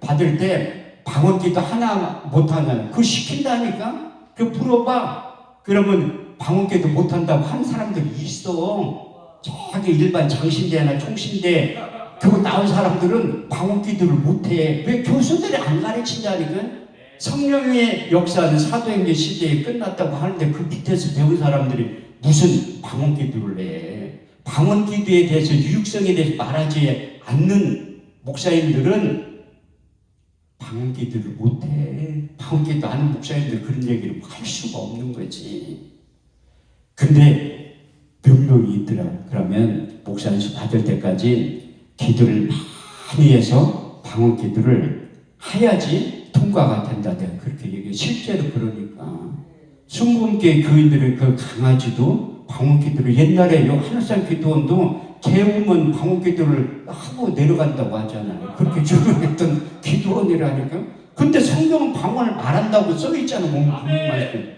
받을 때 방언 기도 하나 못하냐. 그거 시킨다니까. 그 물어봐. 그러면 방언 기도 못한다고 한 사람들이 있어. 저기 일반 장신대나 총신대 그거 나온 사람들은 방언 기도를 못해. 왜? 교수들이 안 가르친다니까. 성령의 역사는 사도행전 시대에 끝났다고 하는데 그 밑에서 배운 사람들이 무슨 방언 기도를 해. 방언 기도에 대해서 유익성에 대해서 말하지 않는 목사님들은 방언 기도를 못해. 방언 기도 하는 목사님들 그런 얘기를 할 수가 없는 거지. 근데 명령이 있더라. 그러면 목사 안수 받을 때까지 기도를 많이 해서 방언 기도를 해야지 통과가 된다. 내가 그렇게 얘기해. 실제로 그러니까 순금교회 교인들의 그 강아지도 방언 기도를 옛날에 하늘산 기도원도 개우면 방언 기도를 하고 내려간다고 하잖아요. 그렇게 주문했던 기도원이라니까. 근데 성경은 방언을 말한다고 써있잖아요. 말씀.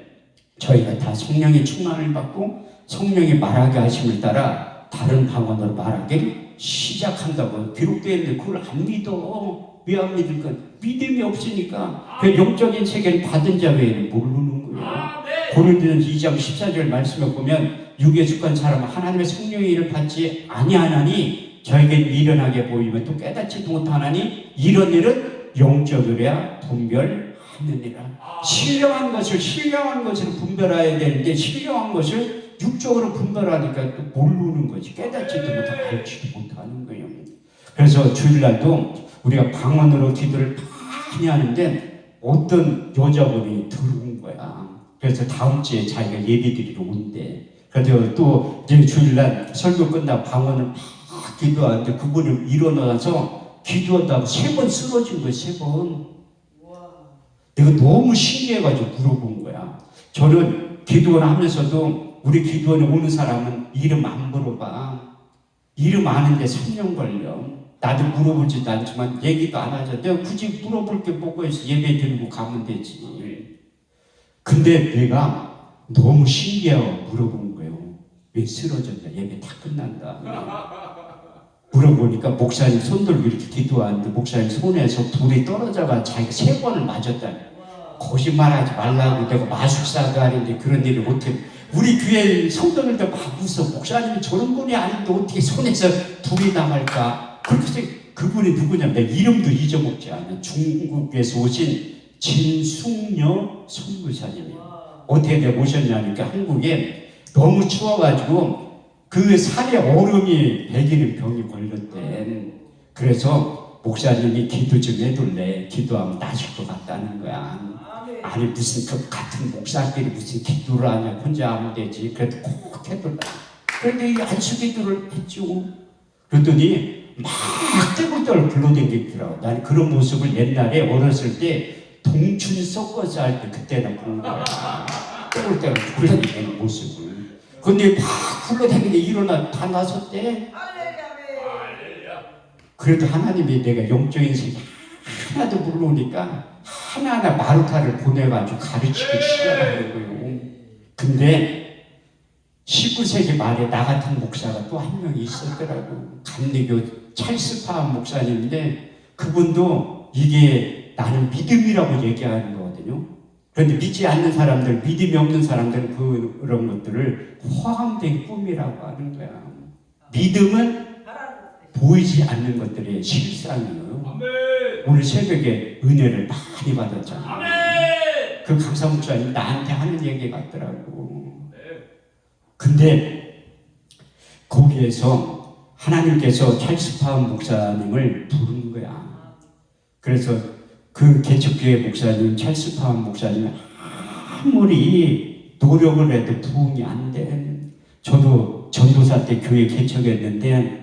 저희가 다 성령의 충만을 받고 성령이 말하게 하심을 따라 다른 방언으로 말하기 시작한다고 기록되어 있는데 그걸 안 믿어. 왜 안 믿을까? 믿음이 없으니까. 그 영적인 세계를 받은 자 외에는 모르는 거예요. 고린도전서 2장 14절 말씀을 보면 육에 속한 사람은 하나님의 성령의 일을 받지 아니하나니 저에게 미련하게 보이면 또 깨닫지도 못하나니 이런 일은 영적으로야 분별하느니라. 신령한 것을 분별해야 되는데 신령한 것을 육적으로 분별하니까 또 모르는 거지. 깨닫지도 못하고 알지도 못하는 거예요. 그래서 주일날도 우리가 방언으로 기도를 많이 하는데 어떤 여자분이 들어온 거야. 그래서 다음 주에 자기가 예배드리러 온대. 그래서 또 이제 주일날 설교 끝나고 방언을 막 기도하는데 그분이 일어나서 기도하다가 3번 쓰러진 거야. 3번. 내가 너무 신기해가지고 물어본 거야. 저는 기도를 하면서도 우리 기도원에 오는 사람은 이름 안 물어봐. 이름 아는데 3년 걸려. 나도 물어보지도 않지만 얘기도 안 하죠. 내가 굳이 물어볼 게 뭐가 있어. 예배 드리고 가면 되지. 근데 내가 너무 신기하고 물어본 거예요. 왜 쓰러졌냐. 예배 다 끝난다. 물어보니까 목사님 손 들고 이렇게 기도하는데 목사님 손에서 불이 떨어져가 자기가 3번을 맞았다. 거짓말하지 말라고 내가 마술사도 아닌데 그런 일을 못해. 우리 교회 성도들도 막 웃어. 목사님이 저런 분이 아닌데 어떻게 손에서 불이 나갈까. 그렇게 그분이 누구냐면 내 이름도 잊어먹지 않아. 중국에서 오신 진숙녀 선교사님이에요. 어떻게 내가 오셨냐니까 한국에 너무 추워가지고 그 산에 얼음이 배기는 병이 걸렸대. 그래서 목사님이 기도 좀 해둘래. 기도하면 나아질 것 같다는 거야. 아니 무슨 그 같은 목사끼리 무슨 기도를 하냐. 혼자 하면 되지. 그래도 꼭 해둘라. 그런데 이 안수 기도를 했죠. 그러더니 막 떼굴떼굴 불러댕기더라고. 나는 그런 모습을 옛날에 어렸을 때 동춘 섞어서 할 때 그때는 본 거야. 떼굴떼굴 불러댕기는 모습을. 근데 막 굴러다니는데 일어나 다 나섰대. 그래도 하나님이 내가 영적인 세계 하나도 모르니까 하나하나 마르타를 보내가지고 가르치기 시작하는 거예요. 근데 19세기 말에 나 같은 목사가 또 한 명이 있었더라고. 감리교 찰스파한 목사님인데 그분도 이게 나는 믿음이라고 얘기하는 거거든요. 그런데 믿지 않는 사람들, 믿음이 없는 사람들은 그런 것들을 허황된 꿈이라고 하는 거야. 믿음은 보이지 않는 것들의 실상이에요. 오늘 새벽에 은혜를 많이 받았잖아요. 그 강사 목사님 나한테 하는 얘기 같더라고. 근데 거기에서 하나님께서 찰스파운 목사님을 부른 거야. 그래서 그 개척교회 목사님, 찰스파운 목사님 아무리 노력을 해도 부흥이 안 돼. 저도 전도사 때 교회 개척했는데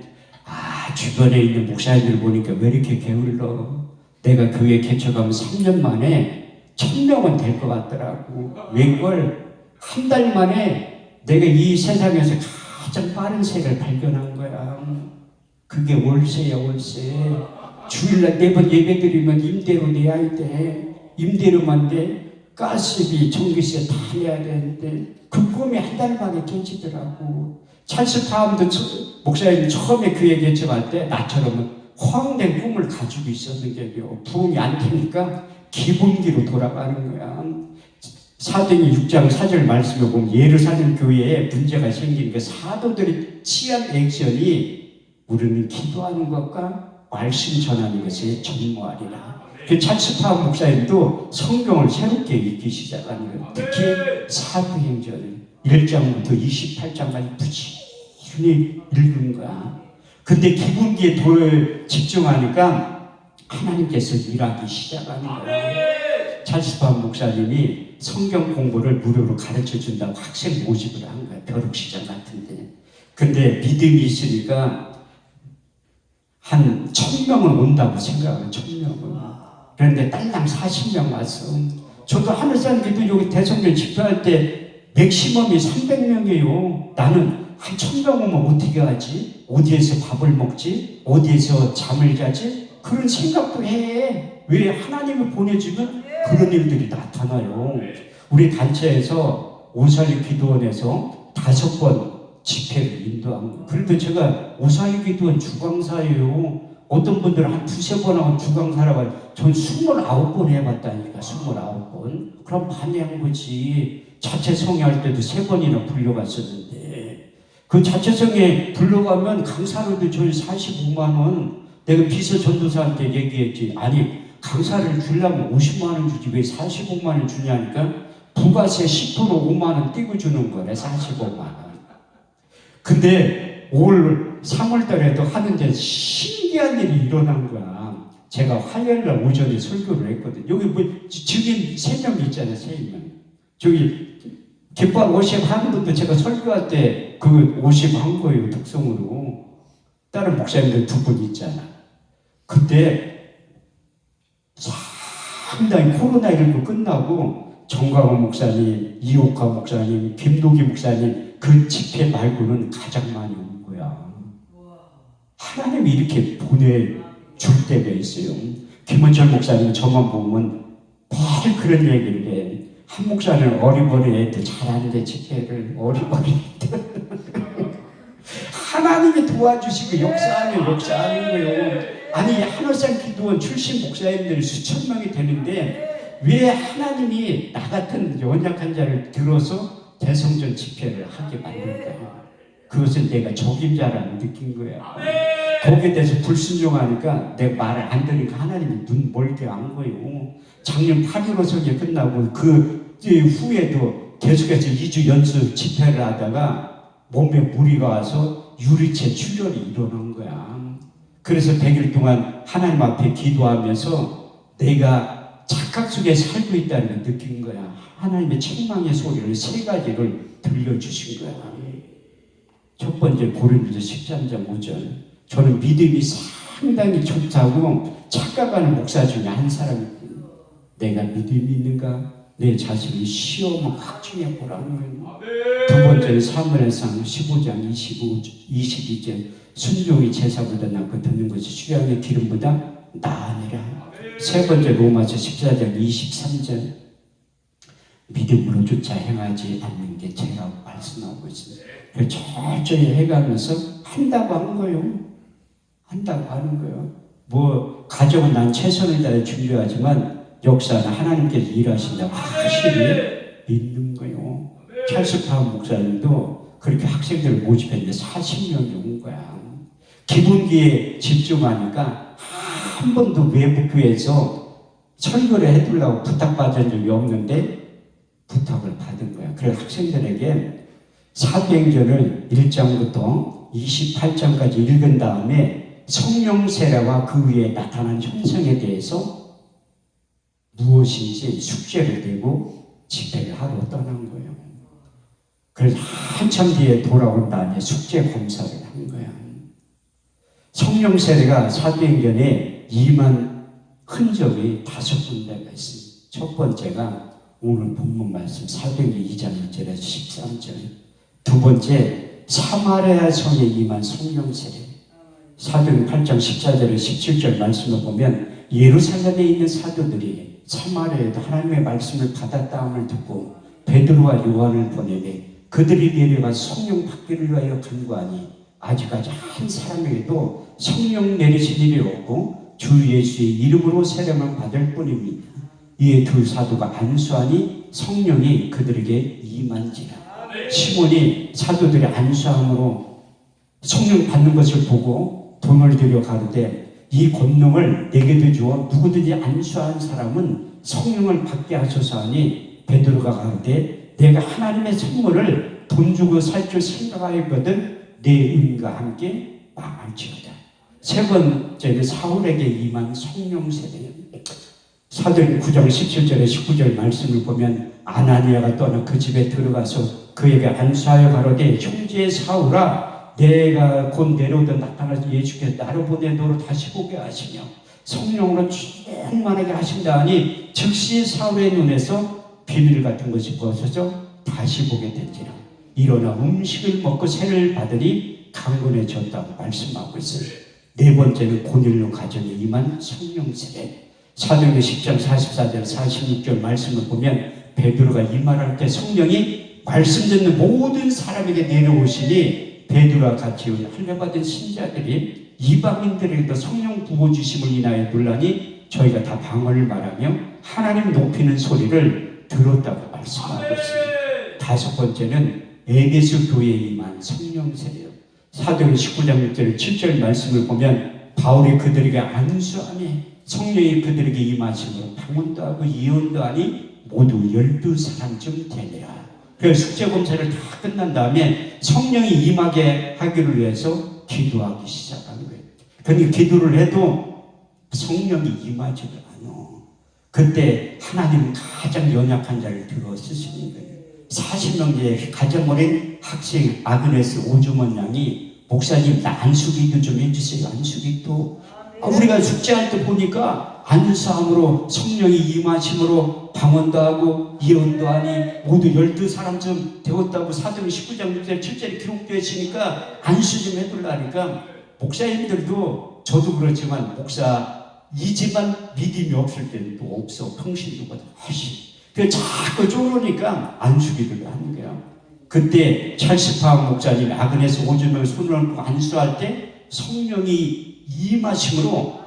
주변에 있는 목사님들 보니까 왜 이렇게 게을러. 내가 교회 개척하면 3년 만에 1000명은 될 것 같더라고. 웬걸 한 달 만에 내가 이 세상에서 가장 빠른 색을 발견한 거야. 그게 월세야, 월세. 주일날 4번 예배 드리면 임대료 내야 돼. 임대료만 돼. 가스비, 전기세 다 내야 되는데 그 꿈이 한 달 만에 깨지더라고. 찰스파움도 목사님 처음에 그 얘기 개척할 때 나처럼 허황된 꿈을 가지고 있었는 게요. 부흥이 안 되니까 기본기로 돌아가는 거야. 사도행전 6장 4절 말씀을 보면 예루살렘 교회에 문제가 생기니까 사도들이 취한 액션이 우리는 기도하는 것과 말씀 전하는 것에 전무하리라. 그 찰스파움 목사님도 성경을 새롭게 읽기 시작하는 거예요. 특히 사도행전 1장부터 28장까지 부지런히 읽은 거야. 근데 기본기에 집중하니까 하나님께서 일하기 시작하는 거야. 찰스반 목사님이 성경 공부를 무료로 가르쳐준다고 학생 모집을 한 거야. 벼룩시장 같은데. 근데 믿음이 있으니까 한 1000명은 온다고 생각하면 1000명은. 그런데 딸랑 40명 왔어. 저도 하늘산 기도 여기 대성전 집회할 때 맥시멈이 300명이에요. 나는 한 1000명 오면 어떻게 하지? 어디에서 밥을 먹지? 어디에서 잠을 자지? 그런 생각도 해. 왜 하나님을 보내주면 그런 일들이 나타나요. 우리 단체에서 오살리 기도원에서 5번 집회를 인도한 거예요. 그래도 제가 오살리 기도원 주강사예요. 어떤 분들은 한 2-3번 하고 주강사라고 해요. 전 29번 해봤다니까. 29번. 그럼 많이 한 거지. 자체 성회할 때도 3번이나 불려갔었는데 그 자체 성회 불러가면 강사로도 저희 45만 원. 내가 비서 전도사한테 얘기했지. 아니 강사를 주려면 50만 원 주지 왜 45만 원 주냐니까 부가세 10% 5만 원 띄고 주는 거래. 45만 원. 근데 올 3월 달에도 하는데 신기한 일이 일어난 거야. 제가 화요일날 오전에 설교를 했거든. 여기 뭐 증인 3명 있잖아요. 3명. 저기 깃발 50 하는 분도 제가 설교할 때 그 50 한 거예요. 특성으로. 다른 목사님들 2분 있잖아. 그때 상당히 코로나19 끝나고 정광훈 목사님, 이옥화 목사님, 김도기 목사님 그 집회 말고는 가장 많이 온 거야. 하나님이 이렇게 보내줄 때가 있어요. 김원철 목사님 저만 보면 늘 그런 얘기를 해. 한 목사는 어리버리 애들 잘하는데 집회를 어리버리 애들 하나님이 도와주시고 역사하는 거예요. 아니 하늘산 기도원 출신 목사님들이 수천 명이 되는데 왜 하나님이 나 같은 연약한 자를 들어서 대성전 집회를 하게 만들까요? 그것은 내가 적임자라는 느낀 거야. 거기에 대해서 불순종하니까 내 말을 안 들으니까 하나님이 눈 멀게 한 거예요. 작년 8.15 설교 끝나고 그 후에도 계속해서 2주 연수 집회를 하다가 몸에 무리가 와서 유리체 출혈이 일어난 거야. 그래서 100일 동안 하나님 앞에 기도하면서 내가 착각 속에 살고 있다는 걸 느낀 거야. 하나님의 책망의 소리를 3가지를 들려주신 거야. 첫 번째 고린도서 13장 5절. 저는 믿음이 상당히 좋다고 착각하는 목사 중에 한 사람입니다. 내가 믿음이 있는가? 내 자신을 시험을 확증해 보라는 거예요. 두 번째는 사무엘상 15장 22절. 순종이 제사보다 낫고 듣는 것이 수양의 기름보다 나으니라. 세 번째 로마서 14장 23절. 믿음으로 조차 행하지 않는 게 죄라고 말씀하고 있습니다. 철저히 해가면서 한다고 하는 거예요. 한다고 하는 거예요. 뭐 가정은 난 최선을 다해 준비하지만 역사는 하나님께서 일하신다고 확실히 믿는 거예요. 찰스 파운 목사님도 그렇게 학생들을 모집했는데 40명이 온 거야. 기본기에 집중하니까 한 번도 외부교회에서 설교를 해달라고 부탁받은 적이 없는데 부탁을 받은 거야. 그래서 학생들에게 사도행전을 1장부터 28장까지 읽은 다음에 성령 세례와 그 위에 나타난 현상에 대해서 무엇인지 숙제를 내고 집회를 하러 떠난 거예요. 그래서 한참 뒤에 돌아온 다음에 숙제 검사를 한 거야. 성령 세례가 사도행전에 임한 흔적이 5군데가 있습니다. 첫 번째가 오늘 본문 말씀 사도행전 2장 1절에서 13절. 두 번째 사마리아 성에 임한 성령 세례. 사도행전 8장 14절에서 17절 말씀을 보면 예루살렘에 있는 사도들이 사마리아에도 하나님의 말씀을 받았다함을 듣고 베드로와 요한을 보내되 그들이 내려가 성령 받기를 위하여 간구하니 아직까지 한 사람에게도 성령 내리신 일이 없고 주 예수의 이름으로 세례만 받을 뿐입니다. 이에 두 사도가 안수하니 성령이 그들에게 임한지라. 시몬이 사도들의 안수함으로 성령 받는 것을 보고 돈을 들여 가르되 이 권능을 내게도 주어 누구든지 안수한 사람은 성령을 받게 하소서 하니 베드로가 가르되 내가 하나님의 선물을 돈 주고 살 줄 생각하였거든 내 은과 함께 망할지어다. 세 번째는 사울에게 임한 성령 세례. 사도행 9장 17절에 19절 말씀을 보면 아나니아가 또한 그 집에 들어가서 그에게 안수하여 가로되 형제 사울아 내가 곧 내려오던 나타나서 예수께서 나를 보내 너로 다시 보게 하시며 성령으로 충만하게 하신다 하니 즉시 사울의 눈에서 비밀 같은 것이 벗어져 다시 보게 된지라 일어나 음식을 먹고 세를 받으니 강건해졌다고 말씀하고 있어요. 네 번째는 고넬료 가정에 임한 성령 세례. 사도행전 10장 44절 46절 말씀을 보면 베드로가 이 말할 때 성령이 말씀 듣는 모든 사람에게 내려오시니 베드로와 같이 할례받은 신자들이 이방인들에게도 성령 부어주심을 인하여 놀라니 저희가 다 방언을 말하며 하나님 높이는 소리를 들었다고 말씀하고 있습니다. 다섯 번째는 에베소 교회에 임한 성령 세례. 사도행전 19장 6절 7절 말씀을 보면 바울이 그들에게 안수하며 성령이 그들에게 임하심으로 방언도 하고 예언도 하니 모두 12사람쯤 되니라. 그래서 숙제검사를 다 끝난 다음에 성령이 임하게 하기를 위해서 기도하기 시작한 거예요. 그런데 기도를 해도 성령이 임하지를 않아. 그때 하나님은 가장 연약한 자를 들어 쓰시는 거예요. 40명 중에 가장 어린 학생 아그네스 오주먼 양이 목사님 나 안수기도 좀 해주세요. 안수기도. 우리가 숙제할 때 보니까 안수함으로 성령이 임하심으로 방언도 하고 예언도 하니 모두 12사람쯤 되었다고 사도행 19장 6절 7절에 기록되어 있으니까 안수 좀 해둘라니까 목사님들도 저도 그렇지만 목사이지만 믿음이 없을 때는 또 없어. 평신도보다 훨씬. 그래서 자꾸 쪼르니까 안수기도를 하는 거야. 그때 찰스 파악 목사님이 아그네스 오주명을 손을 얹고 안수할 때 성령이 임하심으로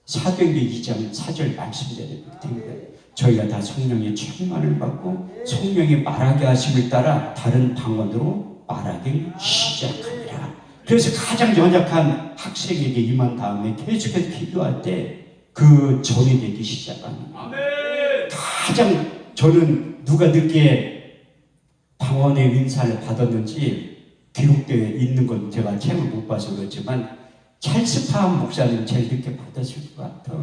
사도행전 2장 4절 말씀대로 된 거예요. 저희가 다 성령의 충만을 받고 성령이 말하게 하심을 따라 다른 방언으로 말하기 시작합니다. 그래서 가장 연약한 학생에게 임한 다음에 계속해서 기도할 때 그 전이 되기 시작합니다. 가장 저는 누가 늦게 방언의 은사를 받았는지 기록되어 있는 건 제가 책을 못 봐서 그렇지만 찰스 파함 목사님 제일 늦게 받았을 것 같아.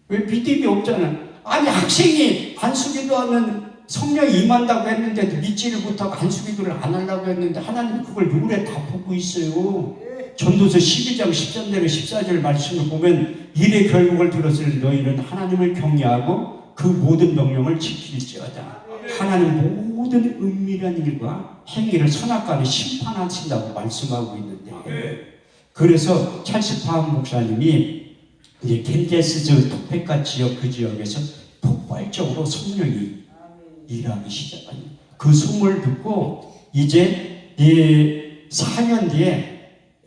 왜 믿음이 없잖아. 아니 학생이 안수기도 하면 성령이 임한다고 했는데도 믿지를 못하고 안수기도를 안 하려고 했는데 하나님이 그걸 노래 다 보고 있어요. 전도서 12장 13절 14절 말씀을 보면 일의 결국을 들었을 너희는 하나님을 경외하고 그 모든 명령을 지킬지어다. 하나님 모든 은밀한 일과 행위를 선악과는 심판하신다고 말씀하고 있는데 그래서 찰스 파함 목사님이 이제 겐테스즈 토페카 지역 그 지역에서 폭발적으로 성령이 일하기 시작합니다. 그 소문을 듣고 이제 4년 뒤에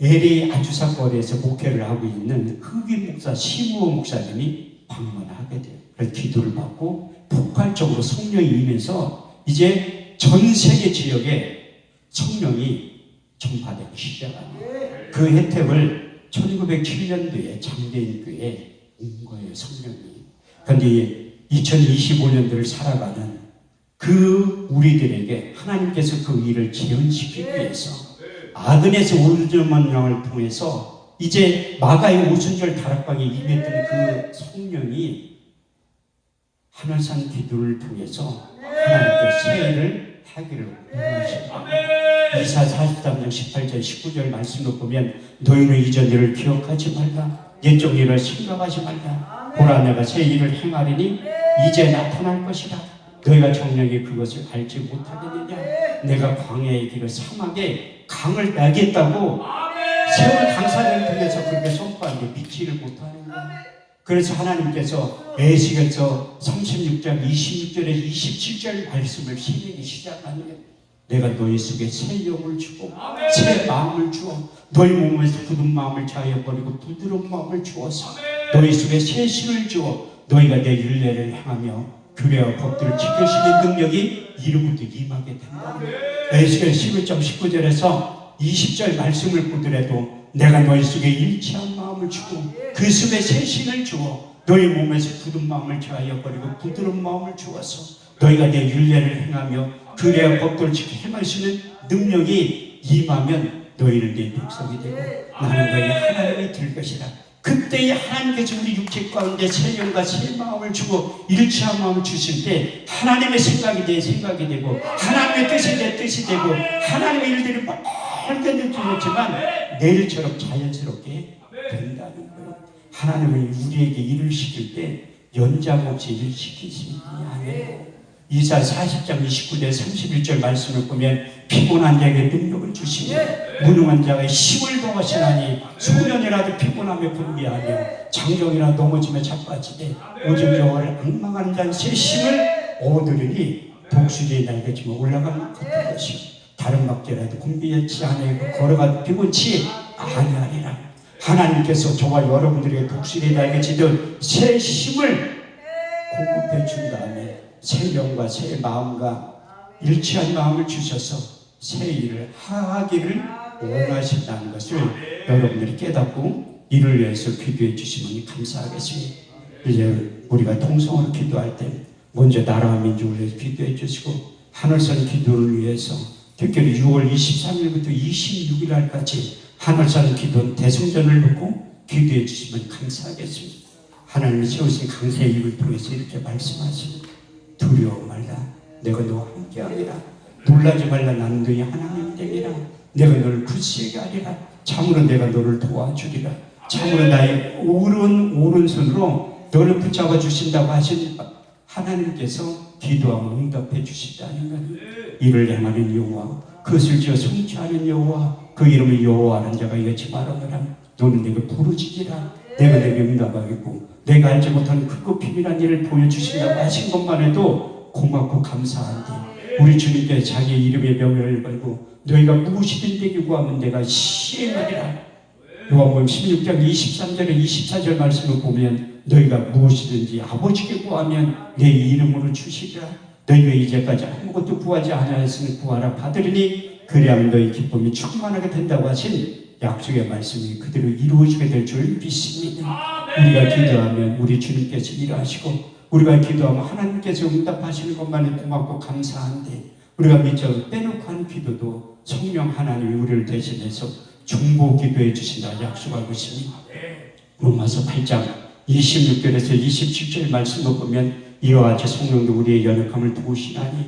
LA 아주사 거리에서 목회를 하고 있는 흑인 목사 시무어 목사님이 방문하게 돼요. 그래서 기도를 받고 폭발적으로 성령이 임해서 이제 전 세계 지역에 성령이 전파되기 시작합니다. 그 혜택을 1907년도에 장대인 교회에 온 거예요, 성령이. 그런데 2025년도를 살아가는 그 우리들에게 하나님께서 그 일을 재현시키기 위해서 아그네스 오주먼 양을 통해서 이제 마가의 오순절 다락방에 임했던 그 성령이 하늘산 기도를 통해서 하나님께 세례를 하기를 원하십니다. 이사 43장 18절 19절 말씀을 보면 너희는 이전 일을 기억하지 말라. 옛적 일을 생각하지 말라. 보라 내가 새 일을 행하리니 이제 나타날 것이다. 너희가 정령이 그것을 알지 못하겠느냐. 내가 광야의 길을 사막에 강을 나겠다고 세월 강사를 통해서 그렇게 선포하는데 믿지를 못하는 거예요. 그래서 하나님께서 에스겔서 36장 26절에 27절 말씀을 시키기 시작하는 거예요. 내가 너희 속에 새 영을 주고 새 마음을 주어 너희 몸에서 굳은 마음을 자유버리고 부드러운 마음을 주어서 너희 속에 새 신을 주어 너희가 내 율례를 행하며 규례와 법들을 지키시는 능력이 이로부터 임하게 된다. 에스겔 11장 19절에서 20절 말씀을 보더라도 내가 너희 속에 일치한 마음을 주고 그 속에 새 신을 주어 너희 몸에서 굳은 마음을 제하여버리고 부드러운 마음을 주어서 너희가 내 율례를 행하며 규례와 법들을 지켜 행하시는 능력이 임하면 너희는 내 백성이 되고 나는 너희 하나님이 될 것이라. 그때 하나님께서 우리 육체 가운데 새 영과 새 마음을 주고 일치한 마음을 주실 때 하나님의 생각이 내 생각이 되고 하나님의 뜻이 내 뜻이 되고 하나님의 일들이 뻔하게 느껴졌지만 내일처럼 자연스럽게 된다는 거예요. 하나님은 우리에게 일을 시킬 때 연장 없이 일 시키시는 분이 아니에요. 이사 40장 29절 31절 말씀을 보면 피곤한 자에게 능력을 주시며 무능한 자에게 힘을 더하시나니 소년이라도 피곤함에 분비하며 장정이라 넘어지며 자빠지되 오직 여호와를 앙망하는 자는 새 힘을 얻으리니 독수리의 날개치며 올라가는 같은 것이요 다른 막대라도 공비하지 아니하고 걸어가 피곤치 아니하리라. 하나님께서 저와 여러분들에게 독수리의 날개치듯 새 힘을 공급해 준 다음에 새 영과 새 마음과 일치한 마음을 주셔서 새 일을 하기를 원하신다는 것을 여러분들이 깨닫고 이를 위해서 기도해 주시면 감사하겠습니다. 이제 우리가 통성으로 기도할 때 먼저 나라와 민족을 위해서 기도해 주시고 하늘선 기도를 위해서 특별히 6월 23일부터 26일 날까지 하늘선 기도 대성전을 놓고 기도해 주시면 감사하겠습니다. 하나님이 세우신 강세의 입을 통해서 이렇게 말씀하십니다. 두려워 말라. 내가 너와 함께하리라. 놀라지 말라. 나는 너희 하나님 되리라. 내가 너를 굳세게 하리라. 참으로 내가 너를 도와주리라. 참으로 나의 오른손으로 너를 붙잡아 주신다고 하신 하나님께서 기도하면 응답해 주신다는 것. 이를 행하는 여호와, 그것을 지어 성취하는 여호와, 그 이름을 여호와하는 자가 이같이 말하노라. 너는 내가 부르짖으라. 내가 내게 응답하겠고 내가 알지 못하는 크고 비밀한 일을 보여주신다고 하신 것만 해도 고맙고 감사한데 우리 주님께 자기의 이름의 명예를 걸고 너희가 무엇이든 내게 구하면 내가 시행하리라. 요한복음 16장 23절에 24절 말씀을 보면 너희가 무엇이든지 아버지께 구하면 내 이름으로 주시리라. 너희가 이제까지 아무것도 구하지 않았으니 구하라 받으리니 그리하면 너희 기쁨이 충만하게 된다고 하신 약속의 말씀이 그대로 이루어지게 될 줄 믿습니다. 우리가 기도하면 우리 주님께서 일하시고 우리가 기도하면 하나님께서 응답하시는 것만이 고맙고 감사한데 우리가 믿죠. 빼놓고 하는 기도도 성령 하나님이 우리를 대신해서 중보 기도해 주신다 약속하고 있습니다. 로마서 8장 26절에서 27절 말씀을 보면 이와 같이 성령도 우리의 연약함을 도우시나니